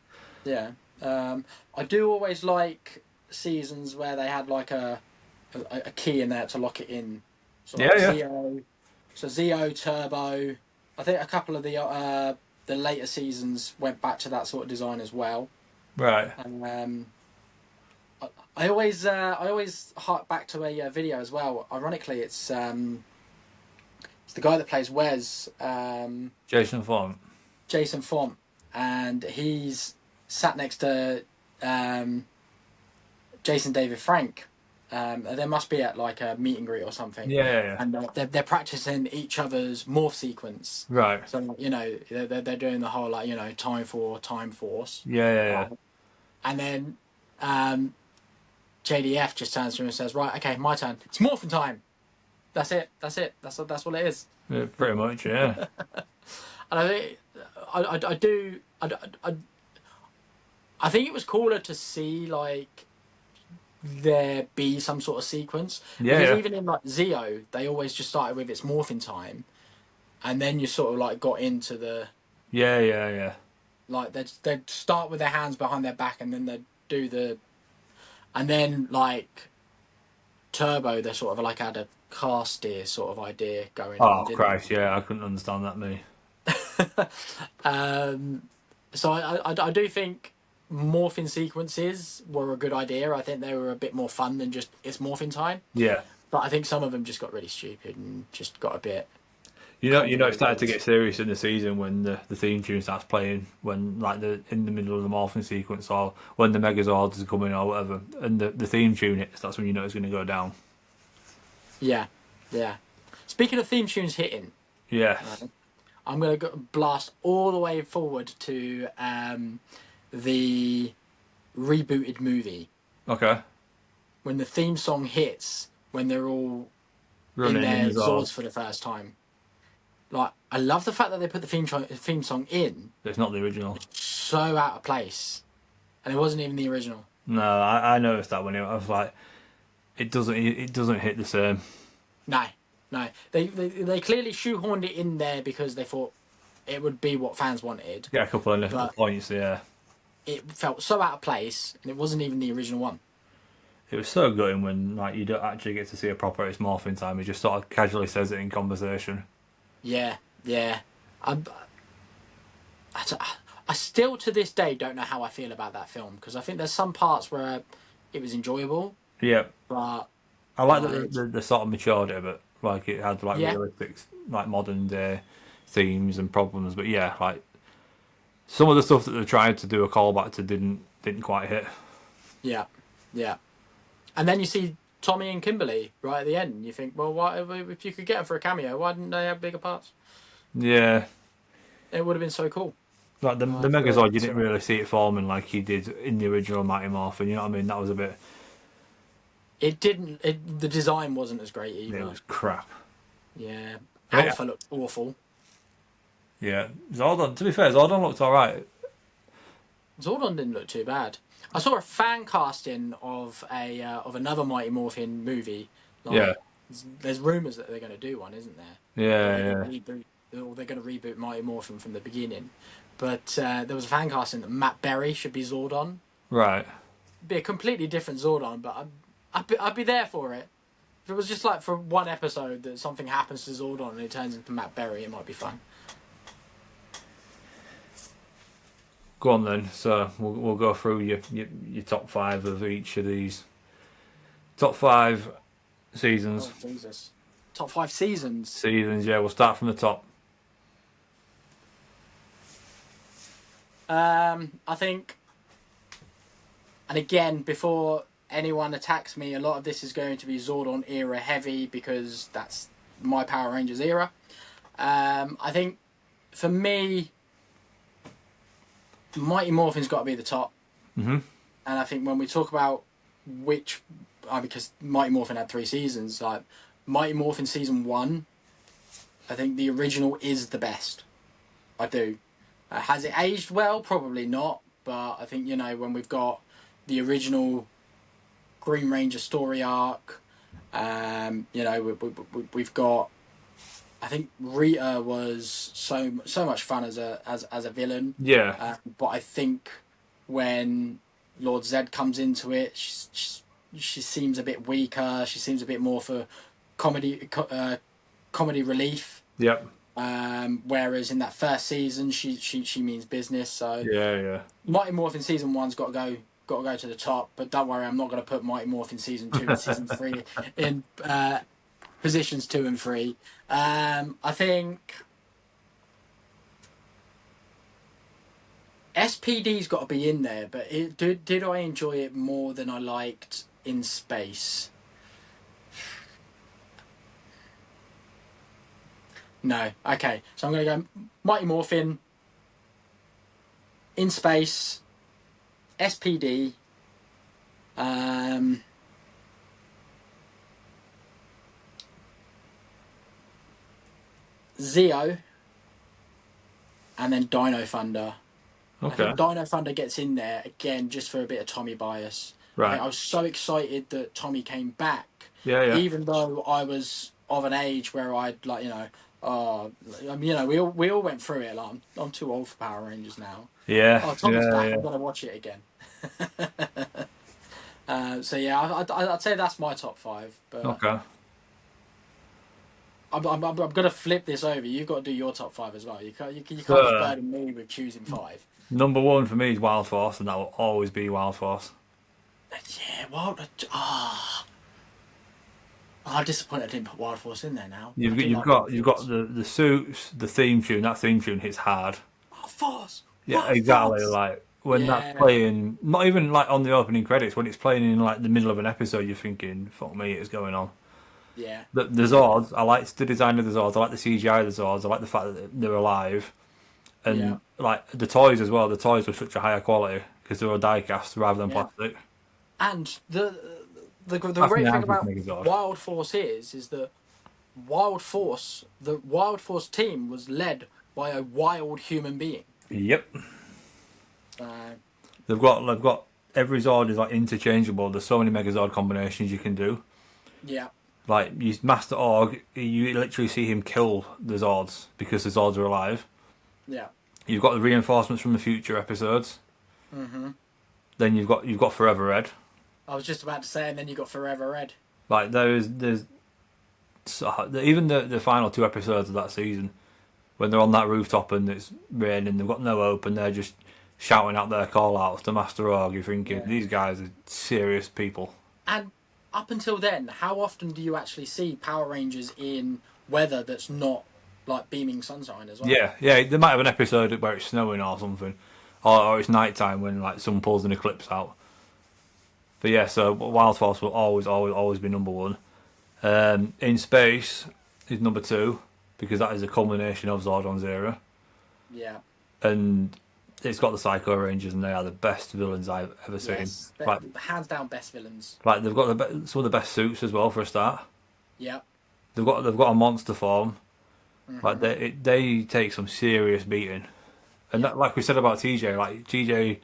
yeah. I do always like seasons where they had like a key in there to lock it in. So yeah, like yeah. Zeo Turbo. I think a couple of the later seasons went back to that sort of design as well. Right. And I always hark back to a video as well. Ironically, it's the guy that plays Wes, Jason Font. Jason Font, and he's sat next to Jason David Frank. They must be at like a meet and greet or something, Yeah, yeah, yeah. and they're practicing each other's morph sequence. Right. So they're doing the whole like time for time force, Yeah, yeah, yeah. and then JDF just turns to him and says, "Right, okay, my turn. It's morphin' time. That's it. That's it. That's what it is." Yeah, pretty much, yeah. And I think I do I think it was cooler to see like there be some sort of sequence Yeah, because yeah. even in like Zeo, they always just started with its morphing time, and then you sort of like got into the Yeah, yeah, yeah. like they'd start with their hands behind their back, and then they'd do the and then like Turbo, they sort of like had a car steer sort of idea going on, Oh didn't Christ, yeah, I couldn't understand that me. they? So I do think morphing sequences were a good idea. I think they were a bit more fun than just it's morphing time. Yeah. But I think some of them just got really stupid and just got a bit It started to convoluted. get serious in the season when the theme tune starts playing, when like the in the middle of the morphing sequence or when the Megazords are coming or whatever, and the theme tune hits. That's when you know it's going to go down. Yeah, yeah. Speaking of theme tunes hitting, Yeah. I'm gonna blast all the way forward to the rebooted movie Okay. when the theme song hits when they're all in Running in their the Zord. Zords for the first time. Like, I love the fact that they put the theme song in It's not the original. so out of place, and it wasn't even the original. No, I noticed that when I was like, it doesn't hit the same. No, no. They clearly shoehorned it in there because they thought it would be what fans wanted. Get a couple of little But points, yeah. it felt so out of place, and it wasn't even the original one. It was so gutting when like you don't actually get to see a proper it's morphing time. He just sort of casually says it in conversation. Yeah, yeah. I still to this day don't know how I feel about that film because I think there's some parts where it was enjoyable. Yeah, but I like the sort of maturity of it. Like it had like yeah, realistic, like modern day themes and problems. But yeah, like some of the stuff that they tried to do a callback to didn't quite hit. yeah, yeah. And then you see Tommy and Kimberly right at the end. And you think, well, why if you could get them for a cameo, why didn't they have bigger parts? Yeah, It would have been so cool. like the Megazord, you didn't really see it forming like you did in the original Mighty Morphin. You know what I mean? That was a bit. It didn't. The design wasn't as great either. It was crap. Yeah, Yeah. Alpha looked awful. Yeah, Zordon. To be fair, Zordon looked all right. Zordon didn't look too bad. I saw a fan casting of another Mighty Morphin movie. Like, Yeah. There's rumours that they're going to do one, isn't there? Yeah, They're going to reboot Mighty Morphin from the beginning. But there was a fan casting that Matt Berry should be Zordon. Right. Be a completely different Zordon, but I'd be there for it. If it was just like for one episode that something happens to Zordon and it turns into Matt Berry, it might be fun. Go on then. So we'll go through your top 5 of each of these. Top 5 seasons. Oh, Jesus. Top 5 seasons. Seasons, yeah. We'll start from the top. I think, and again, before anyone attacks me, a lot of this is going to be Zordon era heavy because that's my Power Rangers era. I think, for me, Mighty Morphin's got to be the top. Mm-hmm. And I think when we talk about because Mighty Morphin had 3 seasons, like Mighty Morphin season 1, I think the original is the best. I do. Has it aged well? Probably not. But I think, when we've got the original Green Ranger story arc, we've got. I think Rita was so much fun as a villain. Yeah. But I think when Lord Zed comes into it, she seems a bit weaker. She seems a bit more for comedy relief. Yep. Whereas in that first season, she means business. So yeah. Mighty Morphin season 1's got to go to the top. But don't worry, I'm not going to put Mighty Morphin season 2 and season 3 in positions 2 and 3. I think SPD's got to be in there. But did I enjoy it more than I liked In Space? No. Okay. So I'm going to go Mighty Morphin, In Space, SPD, Zeo, and then Dino Thunder. Okay. I think Dino Thunder gets in there again just for a bit of Tommy bias. Right. I was so excited that Tommy came back. Yeah. Even though I was of an age where I'd we all went through it. Like, I'm too old for Power Rangers now. Yeah. Oh, Tommy's back. I'm gonna watch it again. So yeah, I'd say that's my top 5. But Okay. I'm gonna flip this over. You've got to do your top 5 as well. You can't just burden me with choosing 5. Number 1 for me is Wild Force, and that will always be Wild Force. Yeah, I'm disappointed I didn't put Wild Force in there now. You've got the suits, the theme tune. That theme tune hits hard. Wild Force. Yeah, Wild exactly. Force. Like when that's playing, not even like on the opening credits. When it's playing in like the middle of an episode, you're thinking, "Fuck me, it's going on." Yeah. The Zords, I like the design of the Zords. I like the CGI of the Zords. I like the fact that they're alive, and like the toys as well. The toys were such a higher quality because they were die cast rather than plastic. And the great thing about Wild Force is that the Wild Force team was led by a wild human being. Yep. They've got every Zord is like interchangeable. There's so many Megazord combinations you can do. Yeah. Like, you Master Org, you literally see him kill the Zords because the Zords are alive. Yeah. You've got the reinforcements from the future episodes. Mm-hmm. Then you've got Forever Red. I was just about to say, and then you got Forever Red. Like, there's even the final 2 episodes of that season, when they're on that rooftop and it's raining, they've got no hope, and they're just shouting out their call outs to Master Org. You're thinking, these guys are serious people. And up until then, how often do you actually see Power Rangers in weather that's not like beaming sunshine as well? Yeah, they might have an episode where it's snowing or something, or it's night time when like someone pulls an eclipse out. But yeah, so Wild Force will always be number one. In Space is number 2, because that is a culmination of Zordon's era. Yeah. And it's got the Psycho Rangers, and they are the best villains I've ever seen. Yes, Like, hands down best villains. like they've got some of the best suits as well for a start. Yeah. They've got a monster form. Mm-hmm. Like they take some serious beating, and that, like we said about TJ, like TJ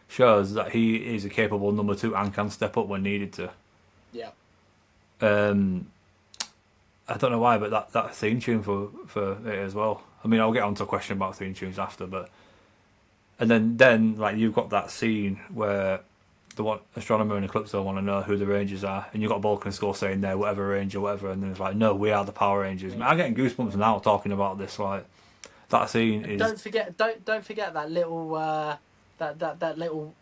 shows that he is a capable number 2 and can step up when needed to. Yeah. I don't know why, but that theme tune for it as well. I mean, I'll get on to a question about theme tunes after, but and then like you've got that scene where the one Astronomer and Eclipso want to know who the Rangers are, and you've got Bulk and Skull saying they're whatever Ranger, whatever, and then it's like, no, we are the Power Rangers. I'm getting goosebumps now talking about this. Like, that scene is. Don't forget that little that little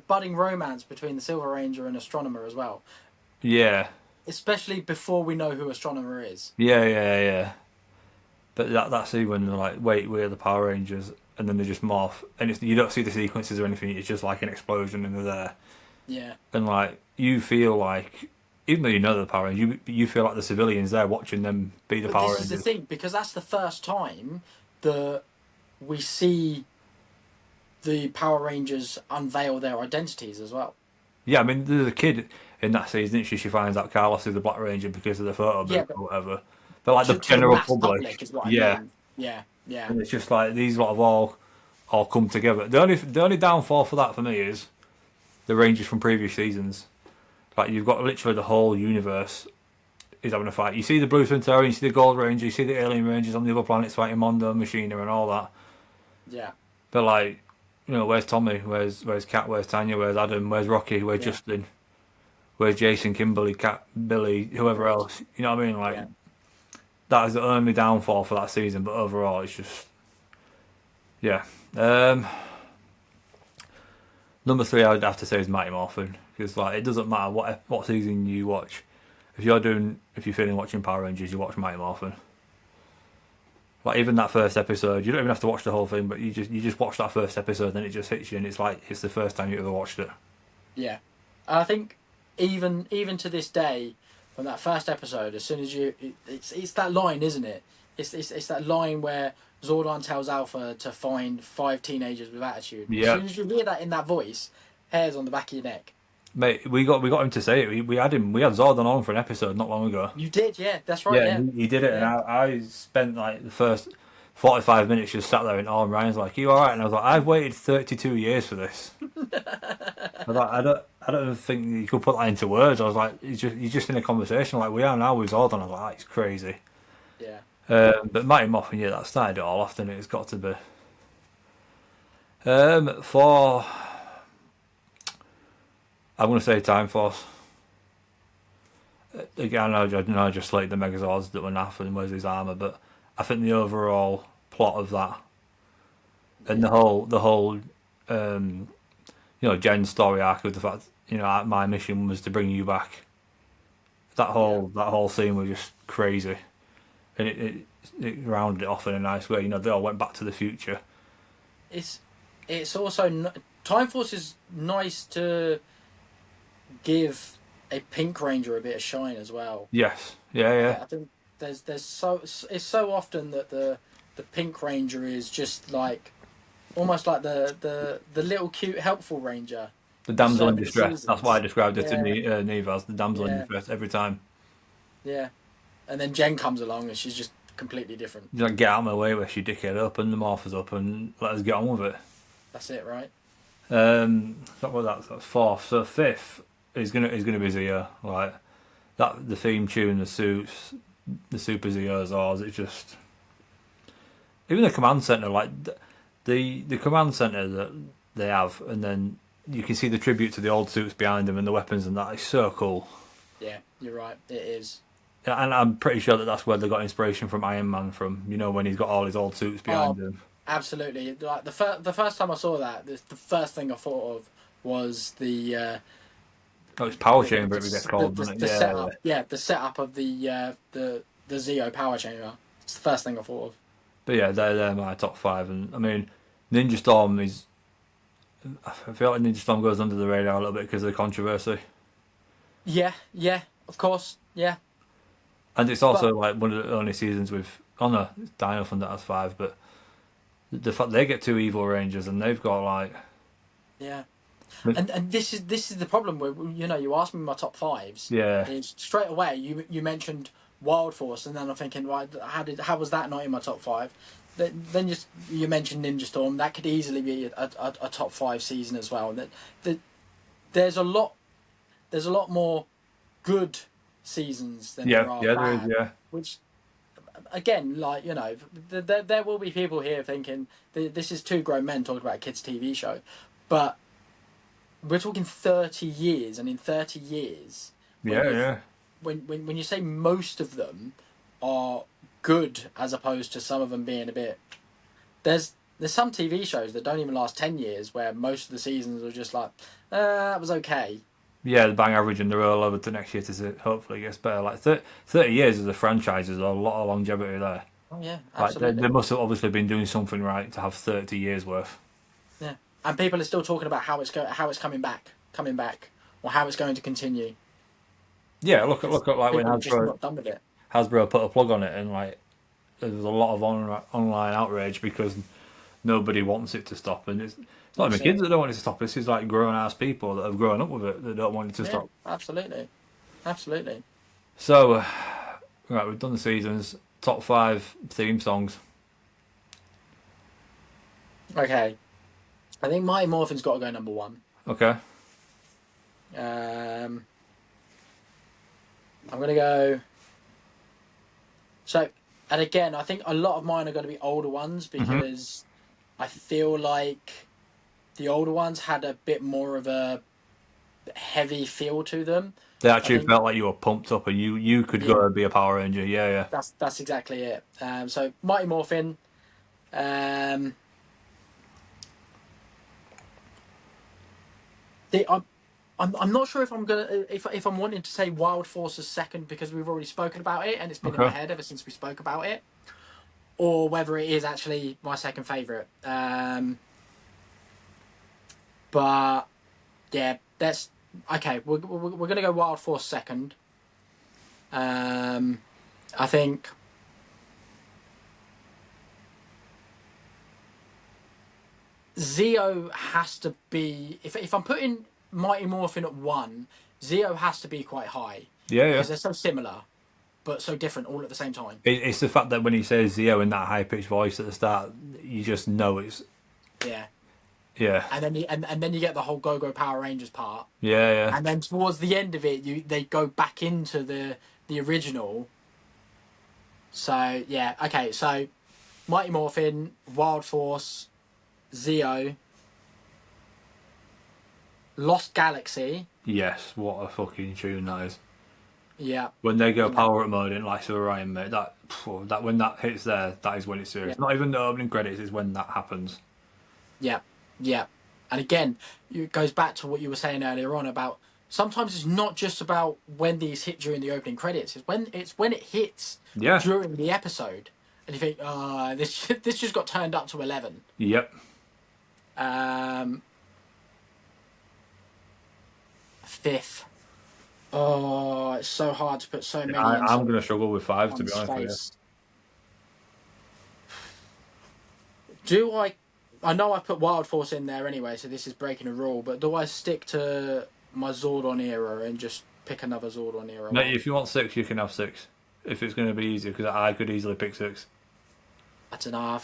budding romance between the Silver Ranger and Astronomer as well. Yeah. Especially before we know who Astronomer is. Yeah. But that scene when they're like, wait, we're the Power Rangers, and then they just morph, and you don't see the sequences or anything, it's just like an explosion and they're there. Yeah. And like, you feel like, even though you know they're the Power Rangers, you feel like the civilians there watching them be the Power Rangers. This is the thing, because that's the first time that we see the Power Rangers unveil their identities as well. Yeah, I mean, there's a kid in that season, she finds out Carlos is the Black Ranger because of the photo book or whatever. But like the general public is what I mean. Yeah. And it's just like these lot have all come together. The only downfall for that for me is the Rangers from previous seasons. Like, you've got literally the whole universe is having a fight. You see the Blue Centauri, you see the Gold Ranger, you see the Alien Rangers on the other planets fighting Mondo, Machina, and all that. Yeah. But like, you know, where's Tommy? Where's Kat? Where's Tanya? Where's Adam? Where's Rocky? Where's Justin? Where's Jason, Kimberly, Kat, Billy, whoever else? You know what I mean? Like, that is the only downfall for that season. But overall, it's just, yeah. Number 3, I would have to say, is Mighty Morphin, because like, it doesn't matter what season you watch. If you're feeling watching Power Rangers, you watch Mighty Morphin. Like, even that first episode, you don't even have to watch the whole thing, but you just watch that first episode, and it just hits you, and it's like it's the first time you ever watched it. Yeah, I think even to this day, from that first episode, as soon as it's that line, isn't it? It's that line where Zordon tells Alpha to find 5 teenagers with attitude. Yeah. As soon as you hear that in that voice, hairs on the back of your neck. Mate, we got him to say it. We had Zordon on for an episode not long ago. You did, yeah, that's right. Yeah, he did it, and I spent like the first 45 minutes just sat there, and Ryan's like, "Are you all right?" And I was like, "I've waited 32 years for this." I was like, I don't think you could put that into words. I was like, you're just in a conversation like we are now with Zordon. I was like, it's crazy. Yeah. But Mighty Morphin, that started it all off, and it's got to be. For I'm going to say Time Force. Again, I know I just like the Megazords that were naff and Wesley's armour, but I think the overall plot of that and the whole Jen's story arc of the fact, my mission was to bring you back. That whole scene was just crazy, and it rounded it off in a nice way. They all went back to the future. It's also Time Force is nice to give a Pink Ranger a bit of shine as well. Yes, yeah. I think it's so often that the Pink Ranger is just like almost like the little cute helpful Ranger. The damsel in distress. That's why I described it to Neve as the damsel in distress every time. Yeah, and then Jen comes along and she's just completely different. You get out of my way where she dickhead up and the morphers up and let us get on with it. That's it, right? That's 4th. So 5th is gonna be Zia. Like, the theme tune, the suits, the Super Zeos, it's just even the command center, like the command center that they have, and then you can see the tribute to the old suits behind them and the weapons and that is so cool. Yeah, you're right. It is. And I'm pretty sure that that's where they got inspiration from Iron Man from. You know, when he's got all his old suits behind Oh, him. absolutely. Like the first time I saw that, the first thing I thought of was Oh, it's Power Chamber, it gets called, doesn't it? the Yeah, setup. Yeah, the setup of the Zeo power chamber. It's the first thing I thought of. But yeah, they're my top five. And I mean, Ninja Storm is. I feel like Ninja Storm goes under the radar a little bit because of the controversy. Yeah, yeah, of course, yeah. And it's also like one of the only seasons with. Oh no, it's Dino Thunder has five, but the fact they get two evil rangers and they've got like. Yeah. And this is the problem where you asked me my top fives. Yeah. And straight away you mentioned Wild Force, and then I'm thinking, right, how was that not in my top five? Then you mentioned Ninja Storm. That could easily be a top five season as well. There's a lot more good seasons than there are bad. There is, yeah. Which again, like there will be people here thinking this is two grown men talking about a kids' TV show, but we're talking 30 years, and in 30 years, when you say most of them are good as opposed to some of them being a bit, there's some TV shows that don't even last 10 years where most of the seasons are just like, that was okay. Yeah, the bang average and the roll over to next year to hopefully it gets better. Like 30 years as a franchise is a lot of longevity there. Oh yeah, absolutely. absolutely. They must have obviously been doing something right to have 30 years worth. Yeah, and people are still talking about how it's coming back, or how it's going to continue. Yeah, look at like when Hasbro just not done with it. Hasbro put a plug on it, and like there was a lot of online outrage because nobody wants it to stop, and it's not even kids that don't want it to stop. This is like grown ass people that have grown up with it that don't want it to stop. Absolutely. So, right, we've done the seasons. Top 5 theme songs. Okay, I think Mighty Morphin's got to go number 1. Okay. I'm gonna go. So, and again, I think a lot of mine are going to be older ones because I feel like the older ones had a bit more of a heavy feel to them. They actually felt like you were pumped up and you could go and be a Power Ranger. Yeah. That's exactly it. So Mighty Morphin. I'm not sure if I'm wanting to say Wild Force as second because we've already spoken about it and it's been in my head ever since we spoke about it, or whether it is actually my second favourite. But yeah, that's okay. We're gonna go Wild Force second. I think Zeo has to be if I'm putting Mighty Morphin at 1, Zeo has to be quite high. Yeah. Because they're so similar, but so different all at the same time. It's the fact that when he says Zeo in that high pitched voice at the start, you just know it's. Yeah. And then you get the whole Go-Go Power Rangers part. Yeah. And then towards the end of it, they go back into the original. So yeah, okay. So Mighty Morphin, Wild Force, Zeo, Lost Galaxy. Yes, what a fucking tune that is. Yeah. When they go power up mode in like Orion, mate, that when that hits there, that is when it's serious. Yeah. Not even the opening credits is when that happens. Yeah. And again, it goes back to what you were saying earlier on about sometimes it's not just about when these hit during the opening credits. It's when it hits during the episode, and you think, this just got turned up to 11. Yep. Fifth. Oh, it's so hard to put so many. I'm going to struggle with 5 to be honest with you. I know I've put Wild Force in there anyway, so this is breaking a rule, but do I stick to my Zordon era and just pick another Zordon era? No, if you want 6, you can have 6. If it's going to be easier, because I could easily pick 6. I don't know. I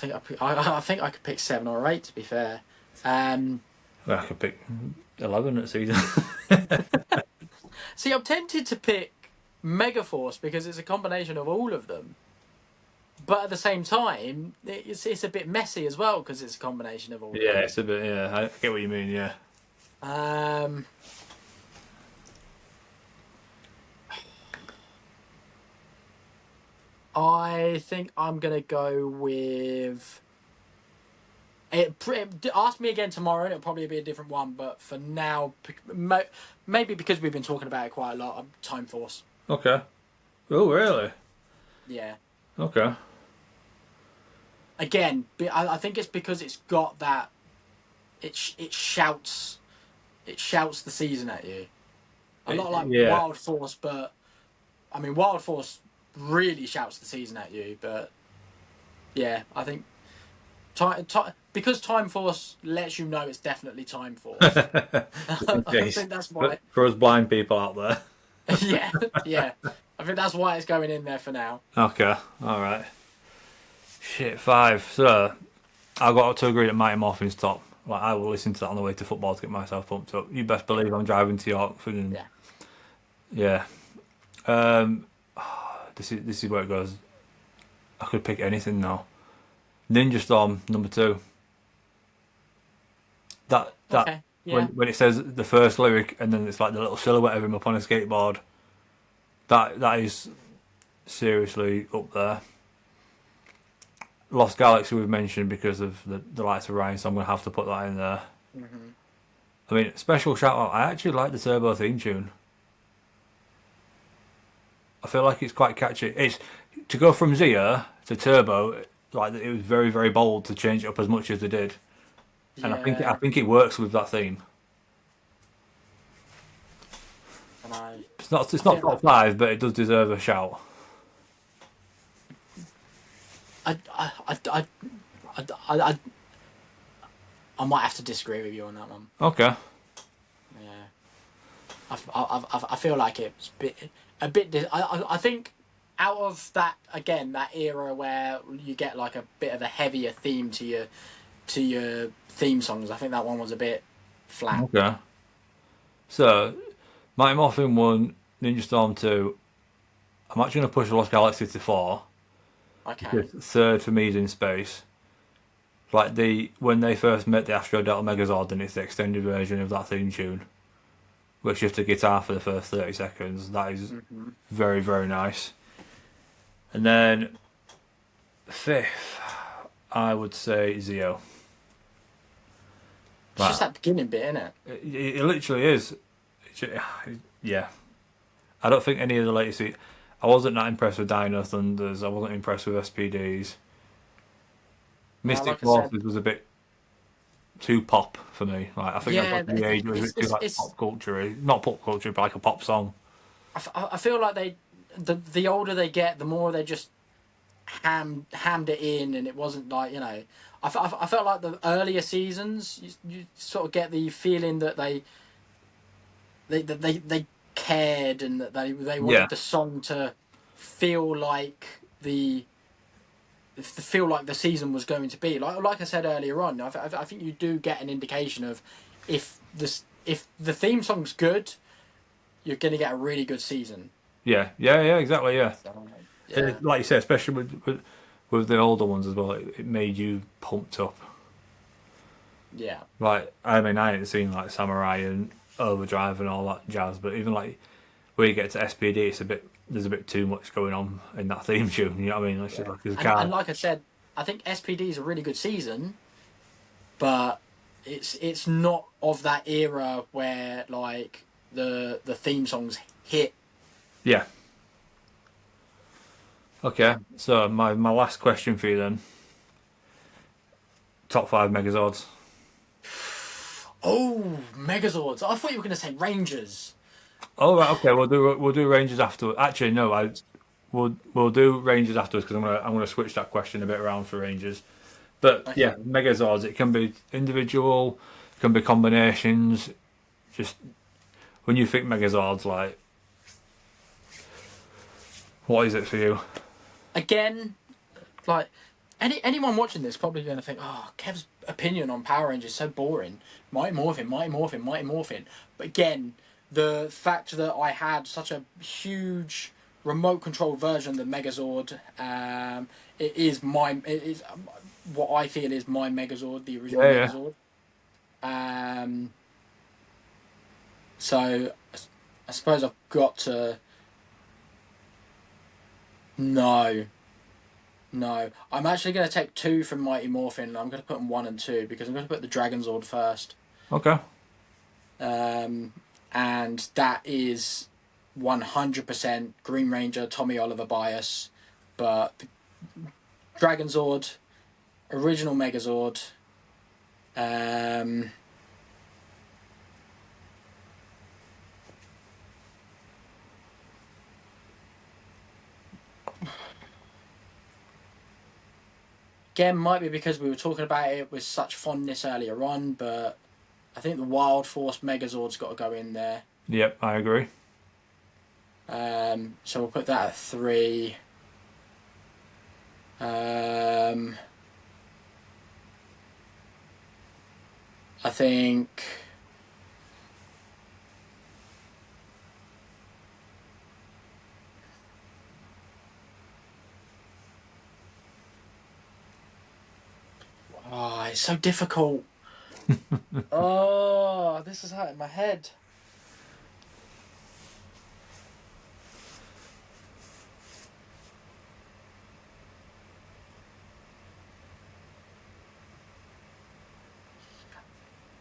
think I could pick 7 or 8, to be fair. Well, I could pick 11 at season. See, I'm tempted to pick Megaforce because it's a combination of all of them. But at the same time, it's a bit messy as well because it's a combination of all of them. Yeah, it's a bit. Yeah, I get what you mean. Yeah. I think I'm gonna go with. Ask me again tomorrow, and it'll probably be a different one. But for now, maybe because we've been talking about it quite a lot, Time Force. Okay. Oh, really? Yeah. Okay. Again, I think it's because it's got that. It shouts the season at you. A lot like Wild Force, but I mean Wild Force really shouts the season at you. But yeah, I think because Time Force lets you know it's definitely Time Force. I think that's why. For us blind people out there. yeah. I think that's why it's going in there for now. Okay, all right. Shit, 5. So I got to agree that Mighty Morphin's top. Like I will listen to that on the way to football to get myself pumped up. You best believe I'm driving to York for. Yeah. This is where it goes. I could pick anything now. Ninja Storm number 2. That okay. Yeah. when it says the first lyric and then it's like the little silhouette of him up on a skateboard. That is seriously up there. Lost Galaxy we've mentioned because of the Lights of Ryan, so I'm gonna have to put that in there. Mm-hmm. I mean, special shout out. I actually like the Turbo theme tune. I feel like it's quite catchy. It's to go from Zia to Turbo. Like it was very very bold to change it up as much as they did, and I think it works with that theme. It's not top 5, but it does deserve a shout. I might have to disagree with you on that one. Okay. Yeah. I feel like it's a bit. I think out of that era where you get like a bit of a heavier theme to your theme songs, I think that one was a bit flat. Okay. So, Mighty Morphin 1, Ninja Storm 2. I'm actually going to push Lost Galaxy to 4. Okay. Third for me is In Space. Like when they first met the Astro Delta Megazord, and it's the extended version of that theme tune, which is just a guitar for the first 30 seconds. That is very, very nice. And then 5th, I would say Zio. It's just that beginning bit, isn't it? It literally is. Yeah. I don't think any of the latest. I wasn't that impressed with Dino Thunders. I wasn't impressed with SPDs. Mystic Forces was a bit too pop for me. Like I think the age was too like pop culture, not pop culture, but like a pop song. I feel like the older they get, the more they just hammed it in, and it wasn't like I felt like the earlier seasons, you sort of get the feeling that they cared and that they wanted the song to feel like the season was going to be like I said earlier on. I think you do get an indication of if the theme song's good, you're going to get a really good season. Yeah, exactly. Yeah, so, like you said, especially with the older ones as well, it made you pumped up. Yeah. Like I mean, I ain't seen like Samurai and Overdrive and all that jazz, but even like where you get to SPD, there's a bit too much going on in that theme tune. You know what I mean? And like I said, I think SPD is a really good season, but it's not of that era where like the theme songs hit. Yeah. Okay, so my last question for you then. Top 5 Megazords. Oh, Megazords! I thought you were going to say Rangers. Oh right, okay. We'll do Rangers afterwards. Actually, no, we'll do Rangers afterwards because I'm gonna switch that question a bit around for Rangers. But Okay. yeah, Megazords. It can be individual, it can be combinations. Just when you think Megazords, like, what is it for you? Again, like anyone watching this probably going to think, oh, Kev's opinion on Power Rangers is so boring. Mighty Morphin. But again, the fact that I had such a huge remote control version of the Megazord. It is what I feel is my Megazord, the original Megazord. So I suppose I've got to. No. I'm actually going to take 2 from Mighty Morphin. I'm going to put them 1 and 2 because I'm going to put the Dragonzord first. Okay. And that is 100% Green Ranger, Tommy Oliver bias. But the Dragonzord, original Megazord. Again, might be because we were talking about it with such fondness earlier on, but I think the Wild Force Megazord's got to go in there. Yep, I agree. So we'll put that at 3. I think. Oh, it's so difficult. Oh, this is hurting my head.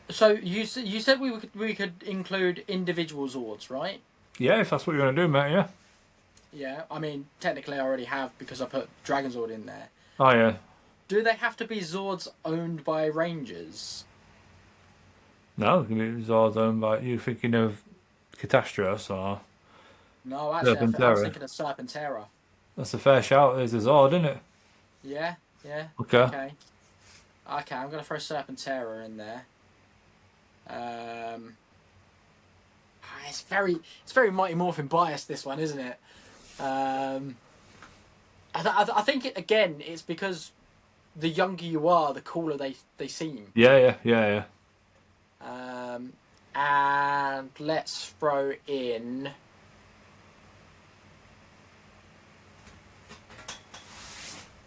So you said we could include individual Zords, right? Yeah, if that's what you're going to do, mate, yeah. Yeah, I mean, technically I already have because I put Dragonzord in there. Oh, yeah. Do they have to be Zords owned by Rangers? No, it can be Zords owned by... You thinking of Catastrophe or... No, actually, I was thinking of Serpentera. That's a fair shout. There's a Zord, isn't it? Yeah. Okay. Okay, I'm going to throw Serpentera in there. It's very Mighty Morphin biased, this one, isn't it? I think it's because the younger you are, the cooler they seem. Yeah. And let's throw in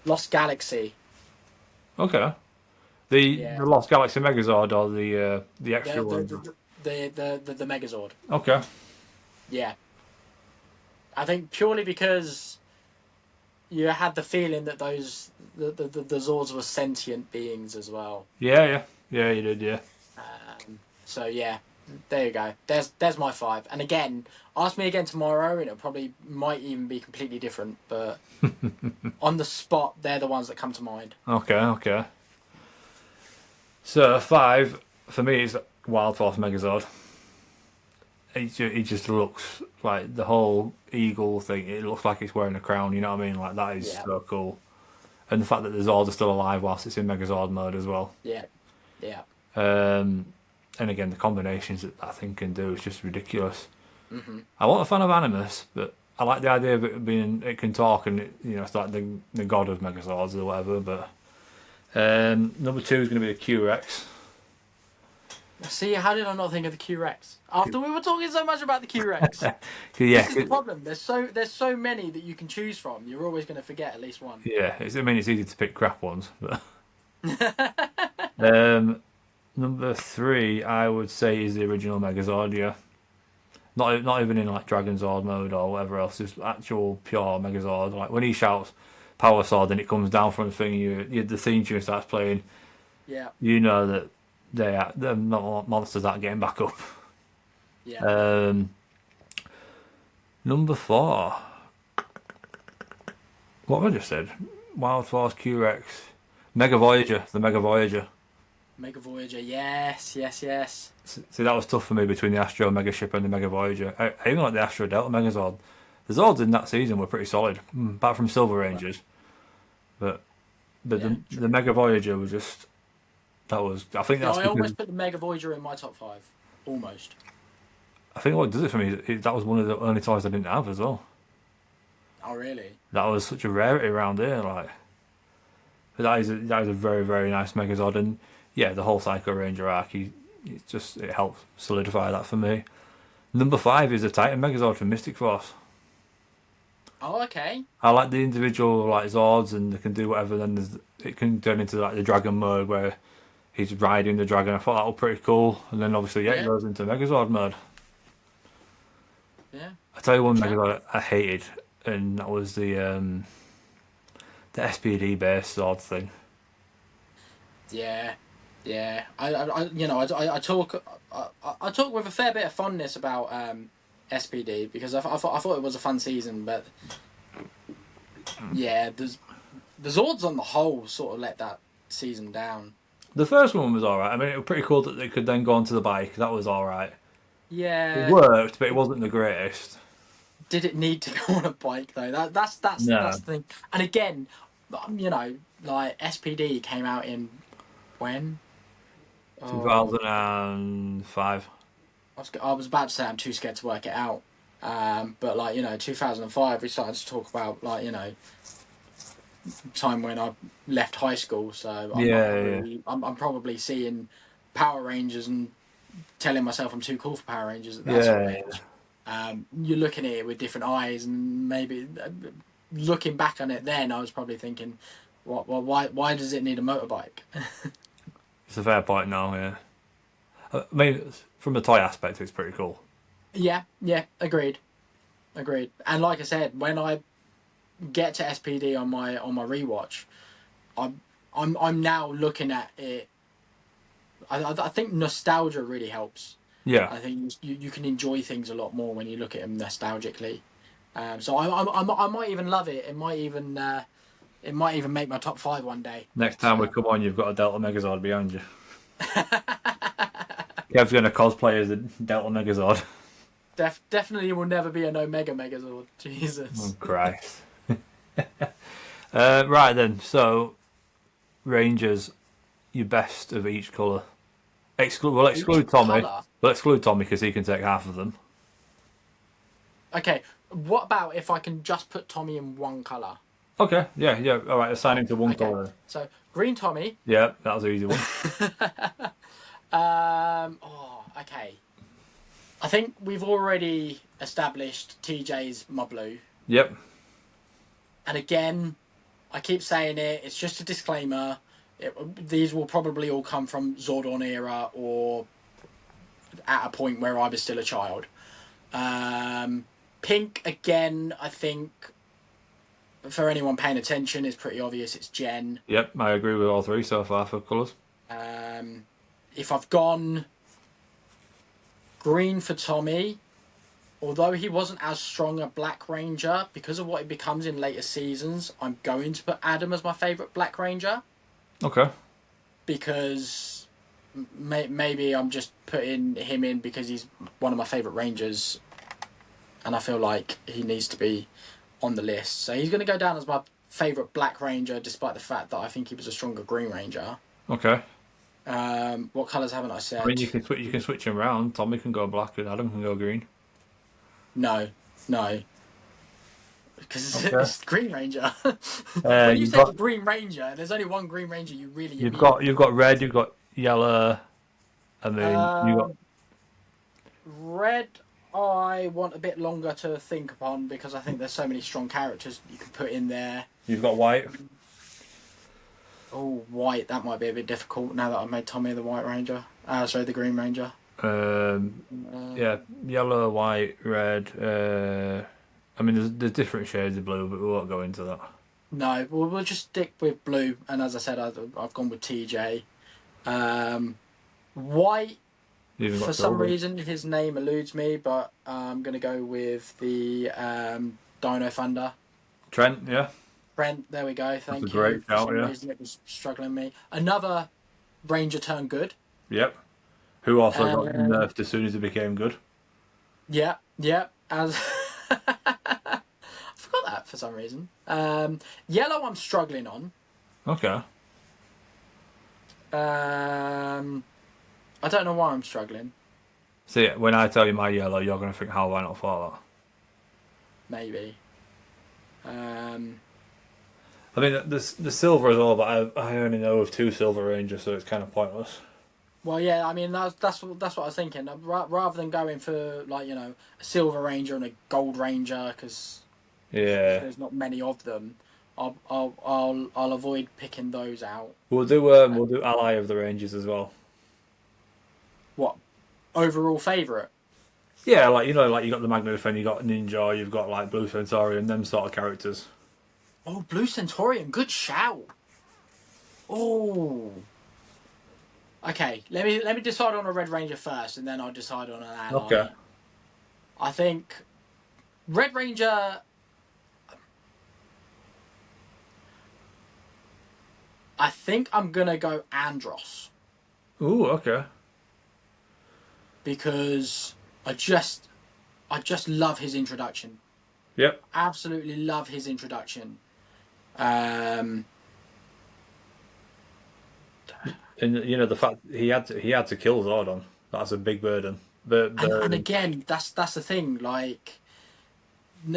Lost Galaxy. Okay. The Lost Galaxy Megazord or the extra one? The Megazord. Okay. Yeah. I think purely because you had the feeling that the Zords were sentient beings as well. Yeah, you did, yeah. So yeah, there you go. There's my 5. And again, ask me again tomorrow, and it probably might even be completely different. But on the spot, they're the ones that come to mind. Okay. So 5 for me is Wild Force Megazord. He just looks like the whole eagle thing. It looks like it's wearing a crown. You know what I mean? Like that is so cool. And the fact that the Zords are still alive whilst it's in Megazord mode as well. Yeah. And again, the combinations that that thing can do is just ridiculous. Mm-hmm. I wasn't a fan of Animus, but I like the idea of it being it can talk and it's like the god of Megazords or whatever. But number 2 is going to be the Q-Rex. See, how did I not think of the Q-Rex? After we were talking so much about the Q-Rex. This is the problem. There's so many that you can choose from. You're always going to forget at least one. Yeah, it's easy to pick crap ones. But number 3, I would say, is the original Megazord. Yeah, not even in like Dragonzord mode or whatever else. Just actual pure Megazord. Like when he shouts Power Sword and it comes down from the thing, the theme tune starts playing. Yeah. You know that they're not monsters that are getting back up. Yeah. Number 4. What have I just said? Wild Force Q-Rex. Mega Voyager. The Mega Voyager. Mega Voyager, yes. See, that was tough for me between the Astro Mega Ship and the Mega Voyager. I even like the Astro Delta Megazord. The Zords in that season were pretty solid, apart from Silver Rangers. But the Mega Voyager was just... I almost put the Mega Voyager in my top 5. Almost. I think what does it for me is that was one of the only toys I didn't have as well. Oh, really? That was such a rarity around here. Like, but that is a very, very nice Megazord. And yeah, the whole Psycho Ranger arc, it helps solidify that for me. Number 5 is a Titan Megazord from Mystic Force. Oh, okay. I like the individual like Zords, and they can do whatever. Then it can turn into like the Dragon mode where he's riding the dragon. I thought that was pretty cool. And then obviously, it Yeah. goes into Megazord mode. Yeah. I tell you one Good shout. Megazord I hated, and that was the SPD base sword thing. Yeah. Yeah. I talk with a fair bit of fondness about SPD because I thought it was a fun season, but yeah, the Zords on the whole sort of let that season down. The first one was alright. I mean, it was pretty cool that they could then go onto the bike. That was alright. It Yeah. worked, but it wasn't the greatest. Did it need to go on a bike though? That's No. the thing. And again, like SPD came out in when? Oh, 2005. I was about to say I'm too scared to work it out. But 2005, we started to talk about time when I left high school. So I'm probably seeing Power Rangers and telling myself I'm too cool for Power Rangers at that sort of age. You're looking at it with different eyes, and maybe looking back on it then, I was probably thinking, why does it need a motorbike? It's a fair point now, yeah. I mean, from the toy aspect, it's pretty cool. Yeah, agreed. And like I said, when I get to SPD on my rewatch, I'm now looking at it. I think nostalgia really helps. Yeah. I think you can enjoy things a lot more when you look at them nostalgically. So I might even love it. It might even make my top 5 one day. Next time we come on, you've got a Delta Megazord behind you. Kev's going to cosplay as a Delta Megazord. Definitely will never be an Omega Megazord. Jesus. Oh, Christ. Right then, so Rangers, your best of each colour. Exclude Tommy. Colour? We'll exclude Tommy because he can take half of them. Okay, what about if I can just put Tommy in one colour? Okay, yeah. All right, assign him to one colour. So green Tommy. Yeah, that was an easy one. Okay. I think we've already established TJ's my blue. Yep. And again, I keep saying it. It's just a disclaimer. These will probably all come from Zordon era or at a point where I was still a child. Pink, again, I think for anyone paying attention, is pretty obvious. It's Jen. Yep, I agree with all 3 so far for colours. If I've gone green for Tommy, although he wasn't as strong a Black Ranger, because of what he becomes in later seasons, I'm going to put Adam as my favourite Black Ranger. Okay. Because maybe I'm just putting him in because he's one of my favourite Rangers, and I feel like he needs to be on the list. So he's going to go down as my favourite Black Ranger, despite the fact that I think he was a stronger Green Ranger. Okay. What colours haven't I said? I mean, you can switch him around. Tommy can go black and Adam can go green. No. Because Okay. it's Green Ranger. When you say the Green Ranger, there's only one Green Ranger you really. You've got red, you've got yellow. I mean, you got red. I want a bit longer to think upon because I think there's so many strong characters you can put in there. You've got white. Oh, white. That might be a bit difficult now that I've made Tommy the White Ranger. The Green Ranger. Yeah, yellow, white, red. I mean, there's different shades of blue, but we won't go into that. No, we'll just stick with blue. And as I said, I've gone with TJ. White. For some reason, his name eludes me, but I'm going to go with the Dino Thunder. Trent, yeah. Trent, there we go. Thank you. Great For some reason, it was struggling me. Another Ranger turned good. Yep. Who also got nerfed as soon as he became good. Yeah. As I forgot that for some reason. Yellow, I'm struggling on. Okay. I don't know why I'm struggling. See, when I tell you my yellow, you're going to think, how have I not thought that? Maybe. I mean, the silver as well, but I only know of 2 Silver Rangers, so it's kind of pointless. Well, yeah, I mean that's what I was thinking. Rather than going for like a Silver Ranger and a Gold Ranger, because Yeah. there's not many of them, I'll avoid picking those out. We'll do Ally of the Rangers as well. What overall favourite? Yeah, like like you got the Magna Defender, you got Ninja, you've got like Blue Centaurian, them sort of characters. Oh, Blue Centaurian, good shout. Oh, okay. Let me decide on a Red Ranger first, and then I'll decide on an ally. Okay. I think Red Ranger. I think I'm gonna go Andros Ooh, okay. because I just love his introduction. Yep. Absolutely love his introduction. Um, And the fact he had to kill Zordon. That's a big burden. and again, that's the thing. Like,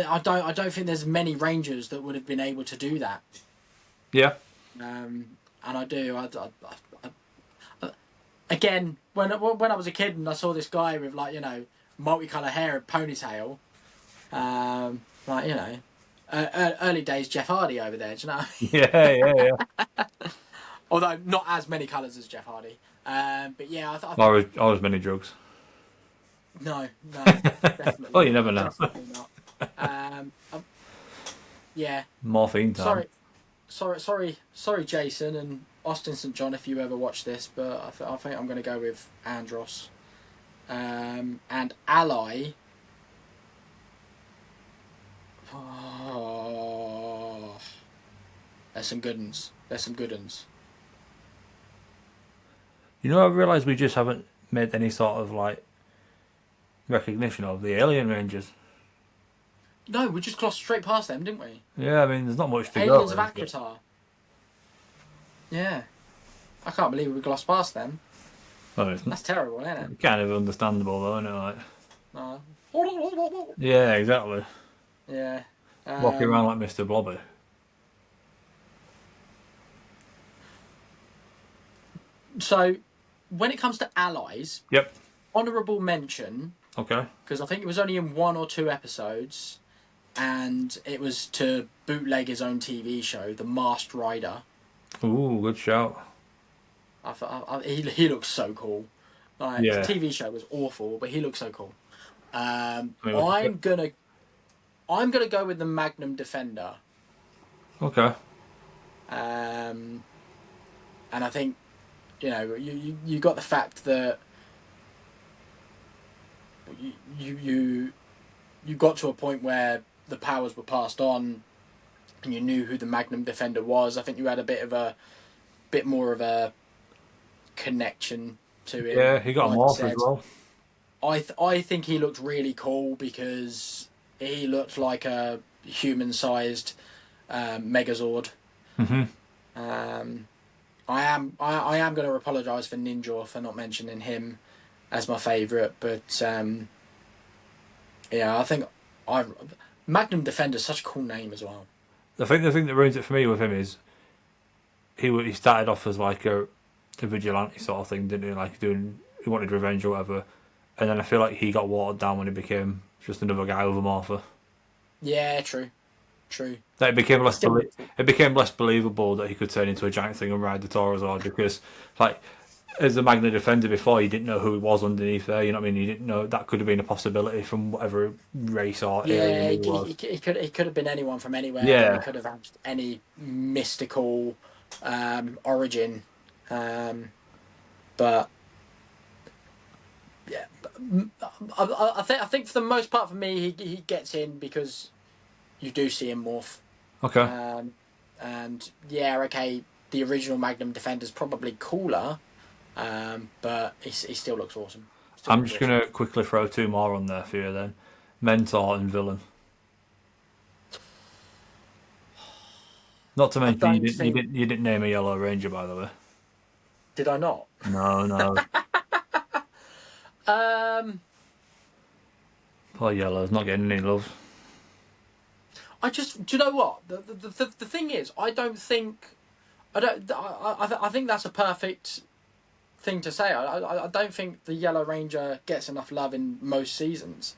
I don't think there's many Rangers that would have been able to do that. Yeah. And I do. Again, when I was a kid and I saw this guy with multicolour hair and ponytail, early days Jeff Hardy over there. Do you know? Yeah, yeah, yeah. Although not as many colours as Jeff Hardy. But yeah, Always many drugs. no, definitely. Well, you never know. Definitely not. Yeah. Morphine time. Sorry, Jason and Austin St John, if you ever watch this, but I think I'm going to go with Andros. And Ally. Oh, there's some good ones. I realised we just haven't made any sort of like recognition of the Alien Rangers. No, we just glossed straight past them, didn't we? Yeah, I mean, there's not much to go. Aliens of Akratar. Yeah. I can't believe we glossed past them. Well, That's terrible, isn't it? Kind of understandable, though, isn't it? Like, No. yeah, exactly. Yeah. Walking around like Mr. Blobby. So, when it comes to allies, Yep. honourable mention, Okay. because I think it was only in 1 or 2 episodes, and it was to bootleg his own TV show, The Masked Rider. Ooh, good shout. He looks so cool. Like, Yeah. The TV show was awful, but he looks so cool. I'm mean, gonna go with the Magnum Defender. Okay. And I think you got the fact that you got to a point where the powers were passed on, and you knew who the Magnum Defender was. I think you had a bit more of a connection to him. Yeah, he got a morph as well. I think he looked really cool because he looked like a human-sized Megazord. Mm-hmm. I am going to apologise for Ninja for not mentioning him as my favourite, but yeah, I think Magnum Defender's such a cool name as well. I think the thing that ruins it for me with him is he started off as like a vigilante sort of thing, didn't he? Like he wanted revenge or whatever, and then I feel like he got watered down when he became just another guy with a morpher. Yeah, true. That it became less believable that he could turn into a giant thing and ride the Taurazord, because like as a Magna Defender before, you didn't know who he was underneath there. You know what I mean? You didn't know that could have been a possibility from whatever race or alien he was. He could have been anyone from anywhere. Yeah. He could have had any mystical origin, but yeah, I think for the most part for me he gets in because you do see him morph. Okay. And yeah, okay, the original Magnum Defender's probably cooler, but he still looks awesome. I'm just going to quickly throw 2 more on there for you then. Mentor and Villain. Not to mention you didn't name a Yellow Ranger, by the way. Did I not? No. Poor Yellow's not getting any love. Do you know what? The thing is, I think that's a perfect thing to say. I don't think the Yellow Ranger gets enough love in most seasons.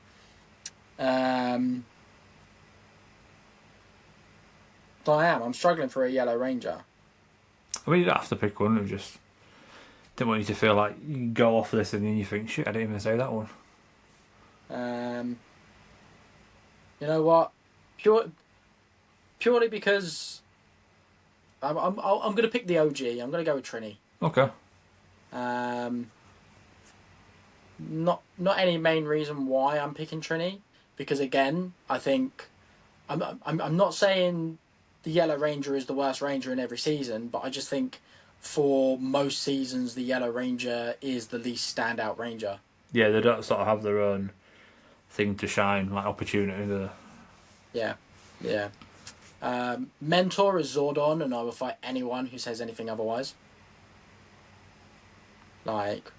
I'm struggling for a Yellow Ranger. I mean, you don't have to pick one. I just didn't want you to feel like you go off this and then you think, shit, I didn't even say that one. You know what? Purely because I'm going to pick the OG. I'm going to go with Trini. Okay. Not any main reason why I'm picking Trini, because again, I think I'm not saying the Yellow Ranger is the worst Ranger in every season, but I just think for most seasons the Yellow Ranger is the least standout Ranger. Yeah, they don't sort of have their own thing to shine, like opportunity there. Yeah. Mentor is Zordon, and I will fight anyone who says anything otherwise. Like,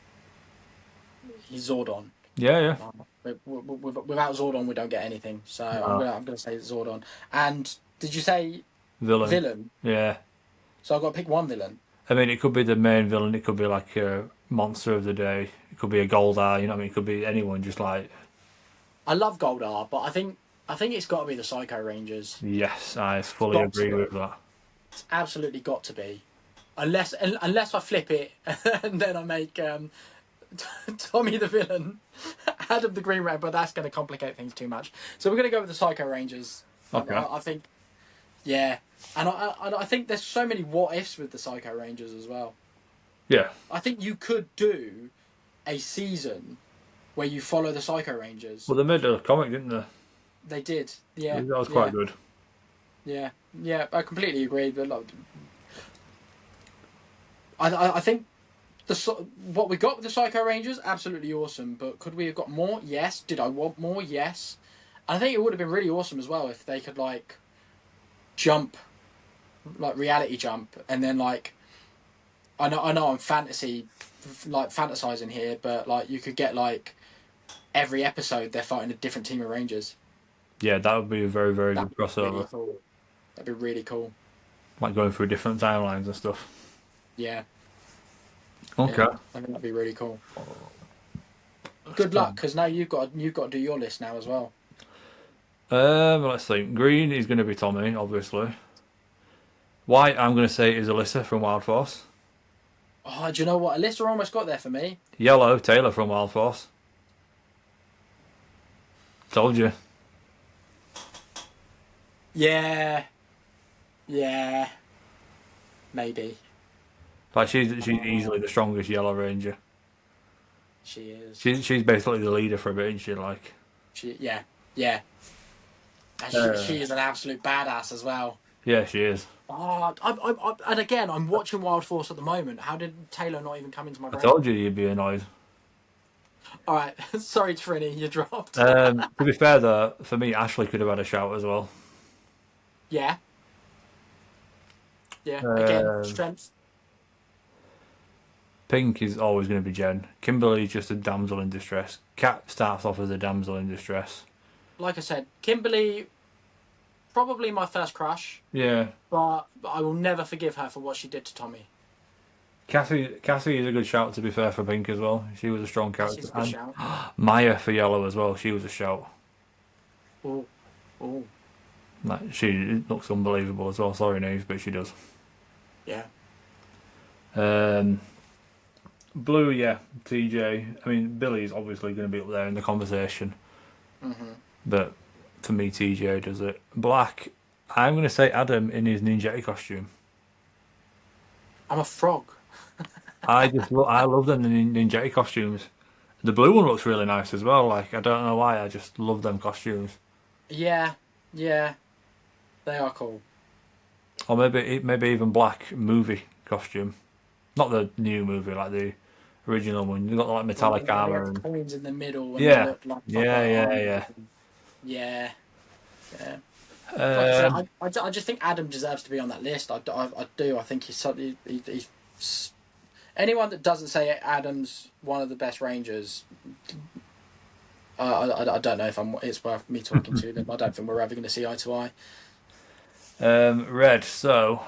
he's Zordon. Yeah. Without Zordon, we don't get anything. So I'm gonna say Zordon. And did you say Villain? Yeah. So I've got to pick one villain. I mean, it could be the main villain. It could be like a monster of the day. It could be a Goldar. You know what I mean? It could be anyone. Just like. I love Goldar, but I think it's got to be the Psycho Rangers. Yes, I fully agree with that. It's absolutely got to be, unless I flip it and then I make Tommy the villain, Adam the Green Ranger, but that's going to complicate things too much. So we're going to go with the Psycho Rangers. Okay. I think, yeah, and I think there's so many what ifs with the Psycho Rangers as well. Yeah. I think you could do a season where you follow the Psycho Rangers. Well, they made a comic, didn't they? They did, yeah. That was quite good. Yeah, I completely agree. But like, I think what we got with the Psycho Rangers, absolutely awesome. But could we have got more? Yes. Did I want more? Yes. I think it would have been really awesome as well if they could like jump, like reality jump, and then like I know I'm fantasizing here, but like you could get like every episode they're fighting a different team of Rangers. Yeah, that would be a very, very good crossover. Really cool. That'd be really cool. Like going through different timelines and stuff. Yeah. Okay. Yeah, I think that'd be really cool. Good luck, because now you've got to do your list now as well. Let's see. Green is going to be Tommy, obviously. White, I'm going to say, is Alyssa from Wild Force. Oh, do you know what? Alyssa almost got there for me. Yellow, Taylor from Wild Force. Told you. Yeah. Maybe. Like she's easily the strongest Yellow Ranger. She is. She's basically the leader for a bit, isn't she? Like. Yeah. And she is an absolute badass as well. Yeah, she is. Oh, and again, I'm watching Wild Force at the moment. How did Taylor not even come into my brain? I told you you'd be annoyed. All right, sorry, Trini, you dropped. To be fair, though, for me, Ashley could have had a shout as well. Yeah. Again, strength. Pink is always going to be Jen. Kimberly's just a damsel in distress. Kat starts off as a damsel in distress. Like I said, Kimberly, probably my first crush. Yeah. But I will never forgive her for what she did to Tommy. Cassie is a good shout, to be fair, for Pink as well. She was a strong character. She's a good shout. Maya for Yellow as well. She was a shout. Oh. Like, she looks unbelievable as well. Sorry, Neve, but she does. Yeah. Blue, yeah, TJ. I mean, Billy's obviously going to be up there in the conversation. Mm-hmm. But for me, TJ does it. Black, I'm going to say Adam in his Ninja costume. I'm a frog. I love them Ninja costumes. The blue one looks really nice as well. Like, I don't know why, I just love them costumes. Yeah, they are cool. Or maybe even black movie costume, not the new movie, like the original one. You got like metallic armor and coins in the middle. And yeah, like yeah. I just think Adam deserves to be on that list. I do. I think he's anyone that doesn't say Adam's one of the best Rangers. I don't know if it's worth me talking to them. I don't think we're ever going to see eye to eye. Red. So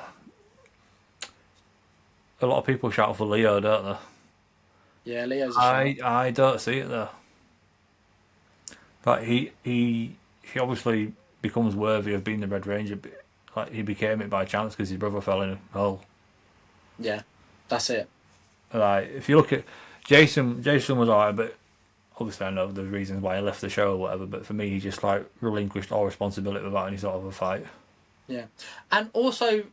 a lot of people shout for Leo, don't they? Yeah, Leo's a shout. I don't see it though. Like he obviously becomes worthy of being the Red Ranger. But, like he became it by chance because his brother fell in a hole. Yeah, that's it. Like if you look at Jason was alright, but obviously I know the reasons why he left the show or whatever. But for me, he just like relinquished all responsibility without any sort of a fight. Yeah, and also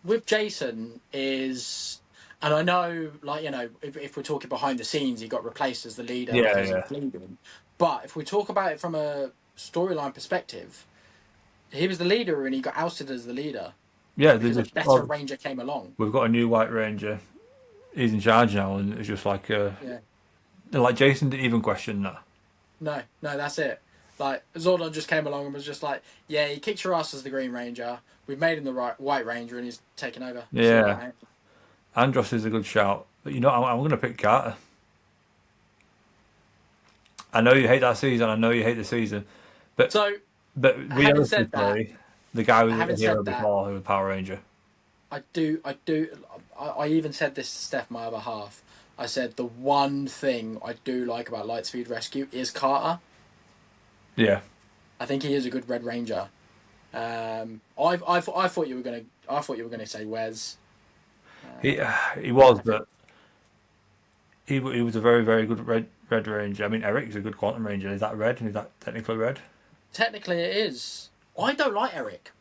with Jason is, and I know, like, you know, if we're talking behind the scenes, he got replaced as the leader Yeah, because yeah. of Fleeting. But if we talk about it from a storyline perspective, he was the leader and he got ousted as the leader Yeah, because a better Ranger came along. we've got a new White Ranger. He's in charge now, and it's just Yeah. like Jason didn't even question that. No, that's it. Like Zordon just came along and was just like, "Yeah, he kicked your ass as the Green Ranger. We've made him the White Ranger, and he's taken over." Yeah, Andros is a good shout, but you know I'm going to pick Carter. I know you hate that season. I know you hate the season, but So, but having said that, realistically, the guy was having a hero said that, before who was Power Ranger. I do. I even said this to Steph, my other half. I said the one thing I do like about Lightspeed Rescue is Carter. Yeah, I think he is a good Red Ranger. I thought you were gonna say Wes. he was, but he was a very very good Red Ranger. I mean, Eric's a good Quantum Ranger. Is that red? Is that technically red? Technically, it is. I don't like Eric.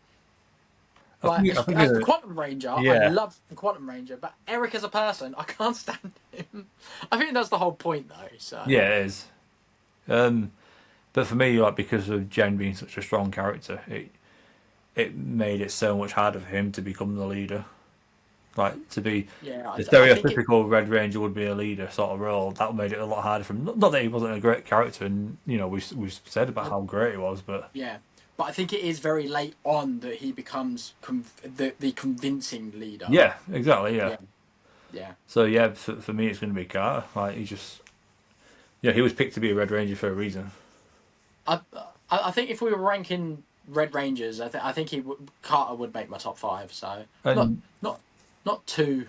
I think As the Quantum Ranger, I yeah, love the Quantum Ranger, but Eric as a person, I can't stand him. I think that's the whole point, though. So yeah, it is. But for me, like because of Jen being such a strong character, it made it so much harder for him to become the leader. Like to be yeah, the I think it. stereotypical Red Ranger would be a leader sort of role. That made it a lot harder for him. Not that he wasn't a great character, and you know we've said about how great he was, but Yeah, but I think it is very late on that he becomes the convincing leader. yeah, exactly, yeah. Yeah, yeah. So yeah, for me, it's going to be Carter. Like he just he was picked to be a Red Ranger for a reason. I I think if we were ranking Red Rangers, I think Carter would make my top 5. So And not not too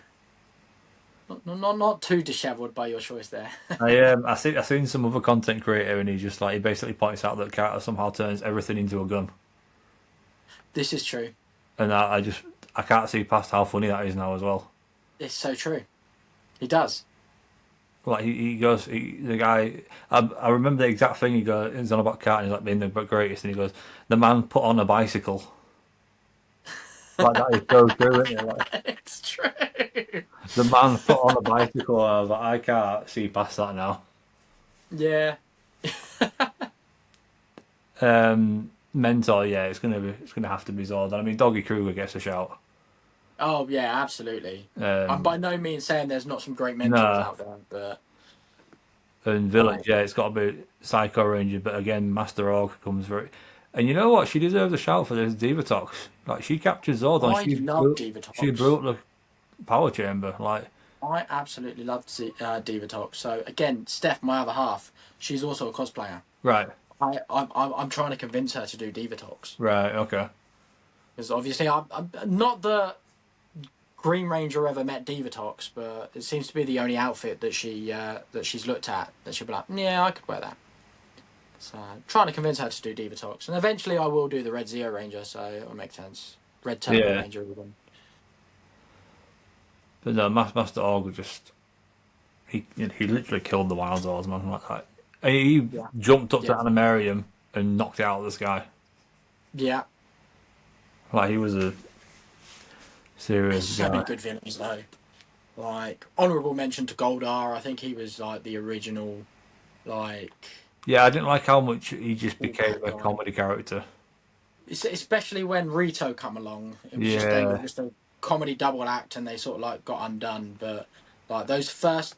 not too dishevelled by your choice there. I seen some other content creator, and he basically points out that Carter somehow turns everything into a gun, This is true. and I can't see past how funny that is now as well. It's so true. He does. Like he goes, the guy. I remember the exact thing he goes. He's on about Carter. He's like being the greatest, and he goes, "The man put on a bicycle." Like that is so true, isn't it? Like, It's true. the man put on a bicycle. And I was like, I can't see past that now. Yeah. Mentor, yeah, it's gonna have to be Zord. I mean, Doggy Kruger gets a shout. Oh yeah, absolutely. I'm by no means saying there's not some great mentors No, out there, but and like, Village, yeah, it's got to be Psycho Ranger, but again, Master Org comes very. And you know what? She deserves a shout for this Diva Talks. Like she captured Zordon. I love Diva She Talks. broke the power chamber. Like I absolutely love Diva Talks. So again, Steph, my other half, she's also a cosplayer. right, I'm trying to convince her to do Diva Talks right, okay, because obviously I'm not the Green Ranger ever met Diva Talks, but it seems to be the only outfit that she's looked at that she'll be like, yeah, I could wear that. So trying to convince her to do Diva Talks, and eventually I will do the Red Zeo Ranger, so it'll make sense. Red Turbo yeah. Ranger even. But no, Master Org was just he literally killed the Wild Zords, man. Like that. He Yeah. jumped up to Yeah. Animarium and knocked it out of the sky. Yeah. Like he was a serious So guy. many good villains though. Like honourable mention to Goldar. I think he was like the original, like. Yeah, I didn't like how much he just became a guy. comedy character. Especially when Rito come along, it was they were just a comedy double act, and they sort of like got undone. But like those first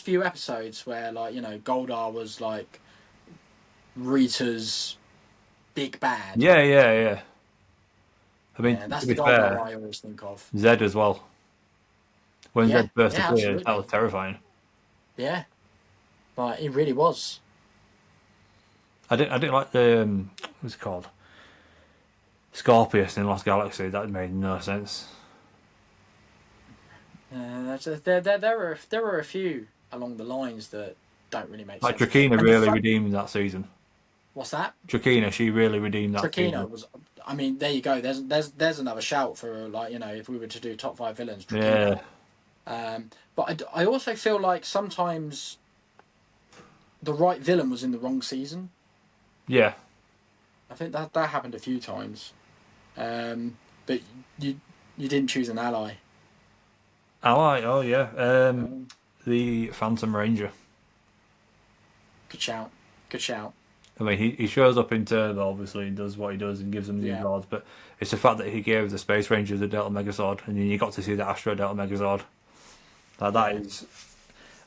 few episodes where like Goldar was like Rita's big bad. Yeah. I mean, That's to the be Goldar fair, I always think of. Zed as well. When Yeah, Zed first yeah, appeared, absolutely. that was terrifying. Yeah, like he really was. I didn't like the what's it called? Scorpius in Lost Galaxy. That made no sense. There were a few along the lines that don't really make Like sense. Drakina And really redeemed that season. what's that? Drakina, she really redeemed that Trakina season. was. I mean, there you go. There's another shout for, like, if we were to do top 5 villains, Trakina. Yeah. But I also feel like sometimes the right villain was in the wrong season. Yeah. I think that happened a few times. But you didn't choose an ally. Ally, oh yeah. The Phantom Ranger. Good shout. Good shout. I mean, he shows up in Turbo, obviously, and does what he does and gives them new Yeah. Zords, but it's the fact that he gave the Space Ranger the Delta Megazord, and then you got to see the Astro Delta Megazord. Like, that is...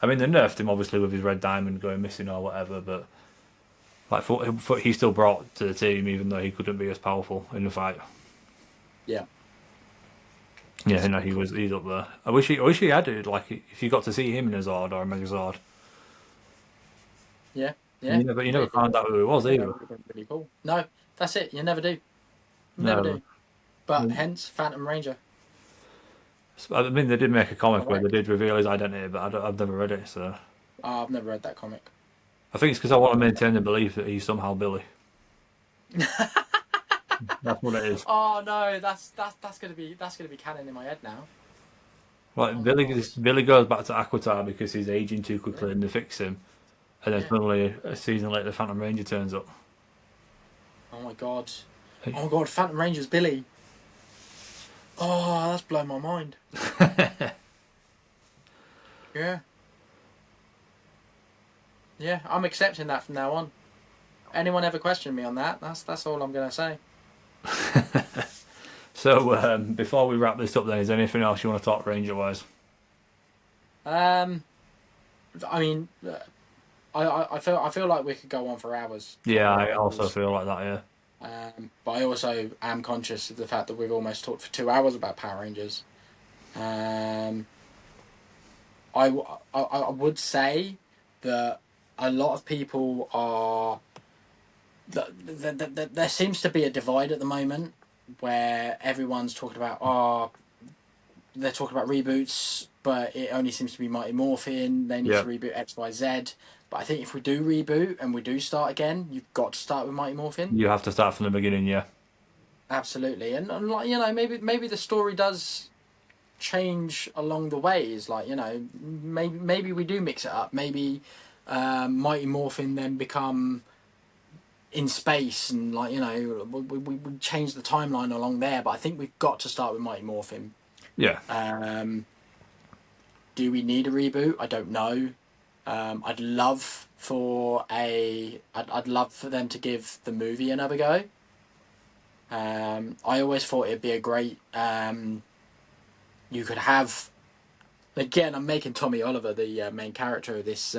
I mean, they nerfed him, obviously, with his Red Diamond going missing or whatever, but like he still brought to the team, even though he couldn't be as powerful in the fight. Yeah. Yeah, no, he's up there. I wish he had it, like, if you got to see him in a Zord or a Megazord. Yeah. Yeah. You never found out who it was either. That would have been pretty cool. No, that's it. You never do. No. Never do. But hence Phantom Ranger. I mean, they did make a comic where Correct. they did reveal his identity, but I've never read it, so... Oh, I've never read that comic. I think it's because I want to maintain the belief that he's somehow Billy. That's what it is. Oh no, that's gonna be canon in my head now. Like, Billy goes back to Aquatar because he's aging too quickly and they fix him. And then suddenly, a season later, the Phantom Ranger turns up. Oh my god. Oh my god, Phantom Ranger's Billy. Oh, that's blown my mind. Yeah. Yeah, I'm accepting that from now on. Anyone ever question me on that? That's all I'm gonna say. So, before we wrap this up then, is there anything else you want to talk Ranger-wise? I mean, I feel like we could go on for hours. Yeah, I also feel like that, yeah. But I also am conscious of the fact that we've almost talked for 2 hours about Power Rangers. I would say that a lot of people are... There seems to be a divide at the moment where everyone's talking about, they're talking about reboots, but it only seems to be Mighty Morphin. They need to reboot X, Y, Z. But I think if we do reboot and we do start again, you've got to start with Mighty Morphin. You have to start from the beginning, yeah. Absolutely, and like, maybe the story does change along the ways. Like, maybe we do mix it up. Maybe Mighty Morphin then become in space, and we change the timeline along there. But I think we've got to start with Mighty Morphin. Yeah. Do we need a reboot? I don't know. I'd love for them to give the movie another go. I always thought it'd be a great. You could have. Again, I'm making Tommy Oliver the main character of this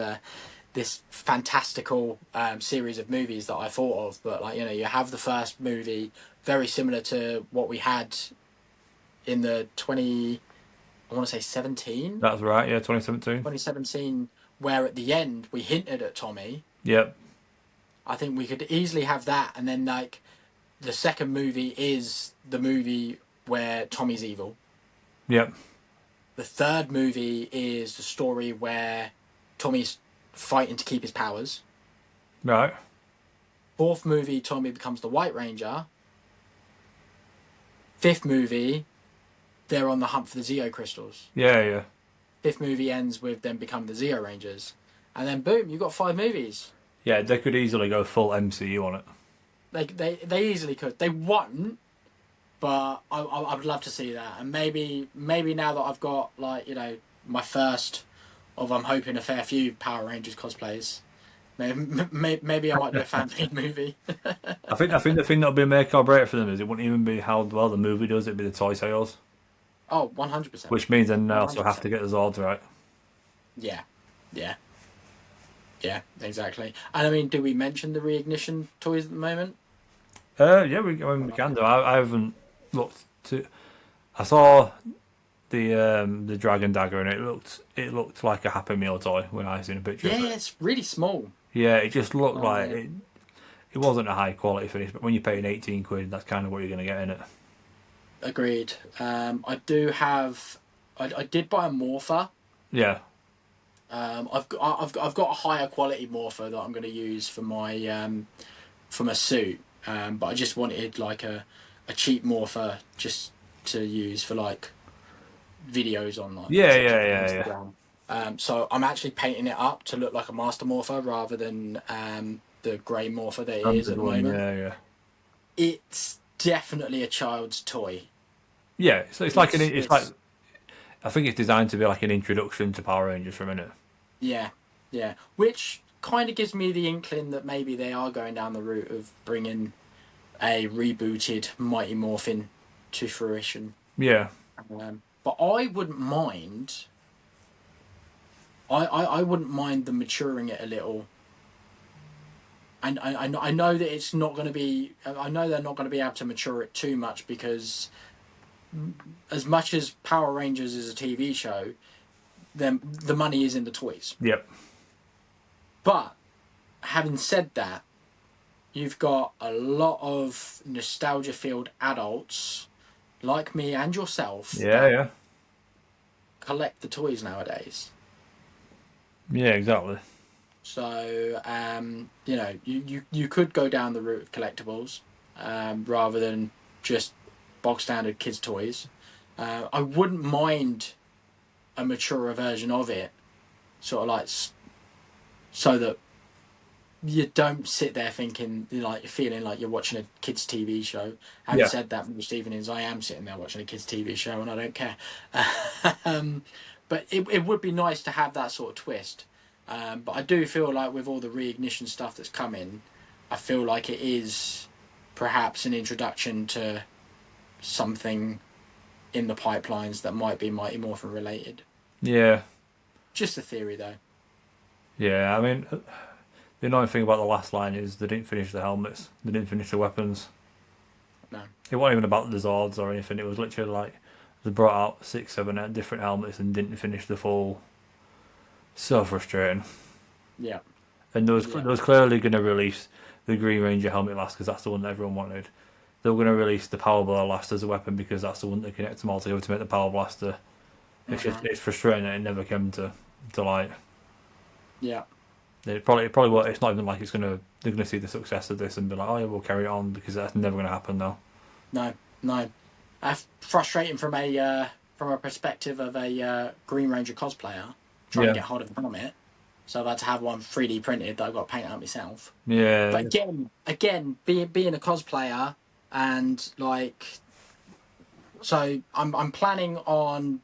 fantastical series of movies that I thought of. But you have the first movie, very similar to what we had in the 17. That's right, yeah, 2017. 2017, where at the end we hinted at Tommy. Yep. I think we could easily have that, and then the second movie is the movie where Tommy's evil. Yep. The third movie is the story where Tommy's fighting to keep his powers. Right. Fourth movie, Tommy becomes the White Ranger. Fifth movie, they're on the hunt for the Zeo crystals. Yeah. Fifth movie ends with them becoming the Zeo Rangers. And then boom, you've got 5 movies. Yeah, they could easily go full MCU on it. They easily could. They won't, but I would love to see that. And maybe now that I've got my first of, I'm hoping, a fair few Power Rangers cosplays, maybe I might do a fan-made movie. I think the thing that'll be a make or break for them is it wouldn't even be how well the movie does, it'd be the toy sales. Oh, 100%. Which means then they also 100%. have to get the Zords right. Yeah, exactly. And I mean, do we mention the reignition toys at the moment? Yeah, we can do. I haven't looked to. I saw the Dragon Dagger and it looked like a Happy Meal toy when I seen a picture of it. Yeah, it's really small. Yeah, it just looked like it wasn't a high quality finish, but when you're paying £18, that's kind of what you're going to get in it. Agreed. I did buy a Morpher. Yeah. I've got a higher quality morpher that I'm going to use for my suit, but I just wanted like a cheap morpher just to use for like videos on like Yeah, TikTok yeah, and yeah, yeah. Instagram. So I'm actually painting it up to look like a master morpher rather than the grey morpher that it is at Standard the one, moment. yeah, yeah. It's definitely a child's toy. Yeah, so it's like It's I think it's designed to be like an introduction to Power Rangers for a minute. Yeah, yeah. Which kind of gives me the inkling that maybe they are going down the route of bringing a rebooted Mighty Morphin to fruition. Yeah, But I wouldn't mind. I wouldn't mind them maturing it a little. And I know that it's not going to be. I know they're not going to be able to mature it too much because, as much as Power Rangers is a TV show, then the money is in the toys. yep, But having said that, you've got a lot of nostalgia-filled adults like me and yourself yeah, that yeah, collect the toys nowadays. yeah, exactly. So, you could go down the route of collectibles rather than just bog standard kids' toys. I wouldn't mind a maturer version of it, sort of like so that you don't sit there thinking like feeling like you're watching a kids' TV show. Having Yeah, said that, most evenings I am sitting there watching a kids' TV show and I don't care. But it would be nice to have that sort of twist. But I do feel like with all the reignition stuff that's coming, I feel like it is perhaps an introduction to something in the pipelines that might be Mighty Morphin related. yeah, Just a theory though. yeah. I mean, the annoying thing about the last line is they didn't finish the helmets, they didn't finish the weapons. No. It wasn't even about the Zords or anything. It was literally like they brought out 6, 7 different helmets and didn't finish the full. So frustrating. Yeah. And Yeah. there was clearly going to release the Green Ranger helmet last because that's the one that everyone wanted. They were going to release the Power Blow last as a weapon because that's the one that connects them all together to make the Power Blaster. It's frustrating that it never came to light. Yeah. It probably won't. It's not even like they're gonna see the success of this and be like, oh yeah, we'll carry it on because that's never gonna happen now. No. No. Frustrating from a perspective of a Green Ranger cosplayer trying to Yeah, get hold of a helmet. So I've had to have one 3D printed that I've got to paint out myself. yeah, But again, being a cosplayer and like, so I'm planning on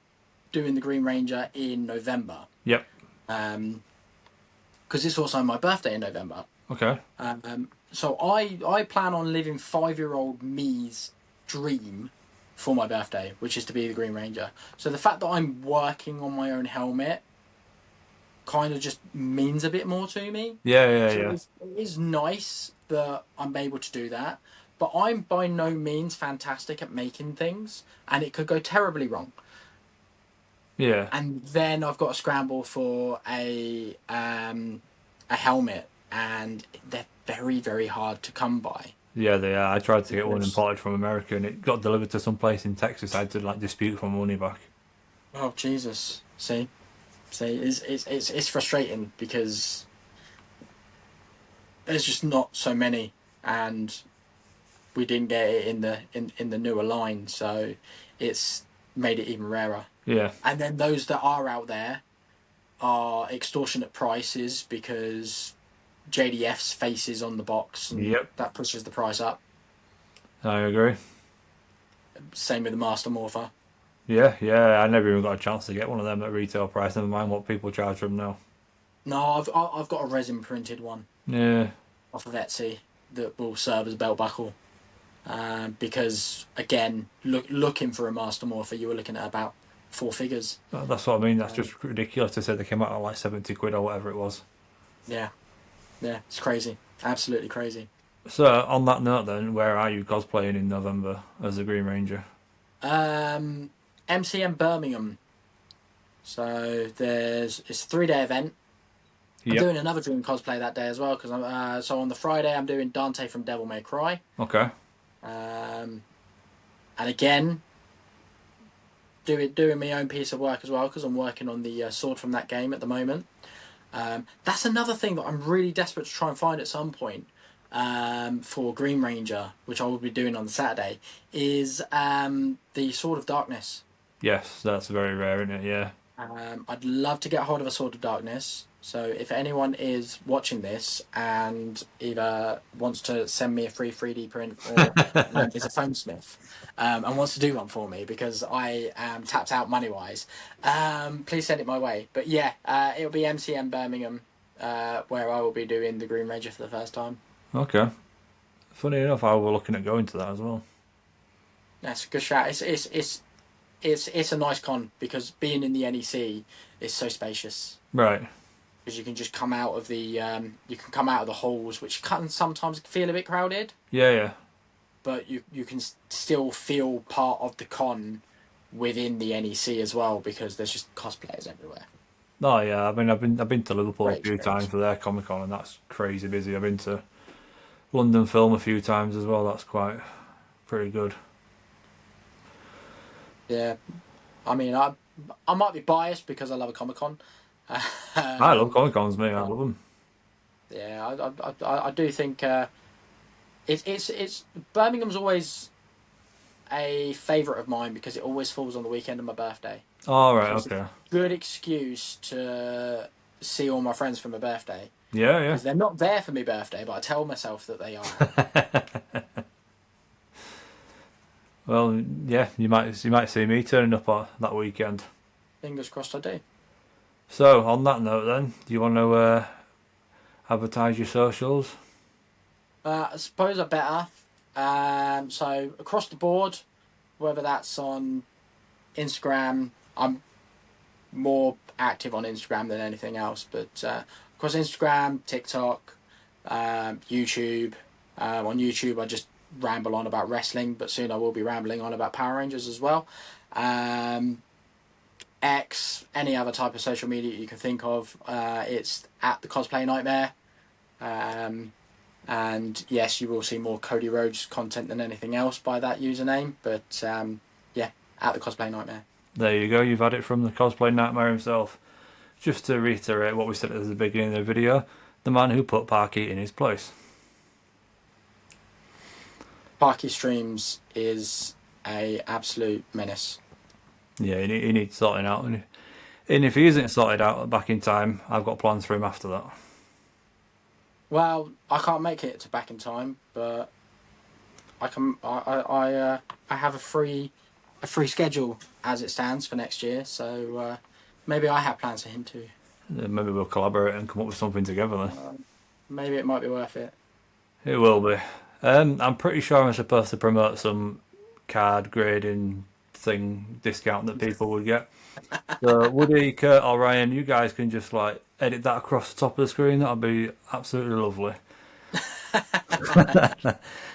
doing the Green Ranger in November. yep, Because it's also my birthday in November. okay, So I plan on living 5-year-old me's dream for my birthday, which is to be the Green Ranger. So the fact that I'm working on my own helmet kind of just means a bit more to me. yeah, yeah, So yeah, it is nice that I'm able to do that, but I'm by no means fantastic at making things, and it could go terribly wrong. yeah, And then I've got to scramble for a helmet, and they're very, very hard to come by. yeah. They are. I tried to get one Because, imported from America and it got delivered to some place in Texas. I had to like dispute for my money back. oh Jesus! See, it's frustrating because there's just not so many, and we didn't get it in the newer line, so it's made it even rarer. Yeah, And then those that are out there are extortionate prices because JDF's face is on the box, and yep, that pushes the price up. I agree. Same with the Master Morpher. Yeah, yeah. I never even got a chance to get one of them at retail price. Never mind what people charge for them now. No, I've got a resin printed one Yeah, off of Etsy that will serve as a belt buckle. Because again, looking for a Master Morpher, you were looking at about 4 figures. that's what I mean. That's just ridiculous to say they came out at like 70 quid or whatever it was. Yeah, yeah, it's crazy, absolutely crazy. So on that note, then, where are you cosplaying in November as the Green Ranger? MCM Birmingham. So it's a 3-day event. I'm Yep. doing another Dream cosplay that day as well because I'm so on the Friday I'm doing Dante from Devil May Cry. Okay. And again, doing my own piece of work as well, because I'm working on the sword from that game at the moment. That's another thing that I'm really desperate to try and find at some point for Green Ranger, which I will be doing on Saturday, is the Sword of Darkness. Yes, that's very rare, isn't it? Yeah. I'd love to get hold of a Sword of Darkness. So if anyone is watching this and either wants to send me a free 3D print or is a phone-smith and wants to do one for me because I am tapped out money-wise, please send it my way. But yeah, it'll be MCM Birmingham where I will be doing the Green Ranger for the first time. Okay. Funny enough, I was looking at going to that as well. That's a good shout. It's a nice con because being in the NEC is so spacious. Right. Because you can just come out of the halls, which can sometimes feel a bit crowded. Yeah. But you can still feel part of the con within the NEC as well because there's just cosplayers everywhere. Oh yeah, I've been to Liverpool Great a few experience. times for their Comic Con, and that's crazy busy. I've been to London Film a few times as well. That's pretty good. Yeah, I mean, I might be biased because I love a Comic Con. I love Comic Cons, mate. I love them. Yeah, I do think it's Birmingham's always a favourite of mine because it always falls on the weekend of my birthday. All right, So it's okay. a good excuse to see all my friends for my birthday. Yeah. Because they're not there for my birthday, but I tell myself that they are. Well, yeah, you might see me turning up that weekend. Fingers crossed I do. So, on that note, then, do you want to advertise your socials? I suppose I better. So across the board, whether that's on Instagram, I'm more active on Instagram than anything else. But across Instagram, TikTok, YouTube. On YouTube, I just ramble on about wrestling, but soon I will be rambling on about Power Rangers as well. X, any other type of social media you can think of, it's at the Cosplay Nightmare. And yes, you will see more Cody Rhodes content than anything else by that username. But yeah, at the Cosplay Nightmare. There you go. You've had it from the Cosplay Nightmare himself. Just to reiterate what we said at the beginning of the video, the man who put Parky in his place. Parky Streams is a absolute menace. Yeah, he needs sorting out. And if he isn't sorted out back in time, I've got plans for him after that. Well, I can't make it to back in time, but I can. I have a free schedule as it stands for next year. So maybe I have plans for him too. Maybe we'll collaborate and come up with something together then. Maybe it might be worth it. It will be. I'm pretty sure I'm supposed to promote some card grading discount that people would get. So Woody, Kurt, or Ryan, you guys can just edit that across the top of the screen. That'll be absolutely lovely.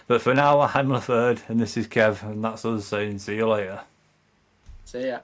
But for now, I'm Laferde, and this is Kev, and that's us saying see you later. See ya.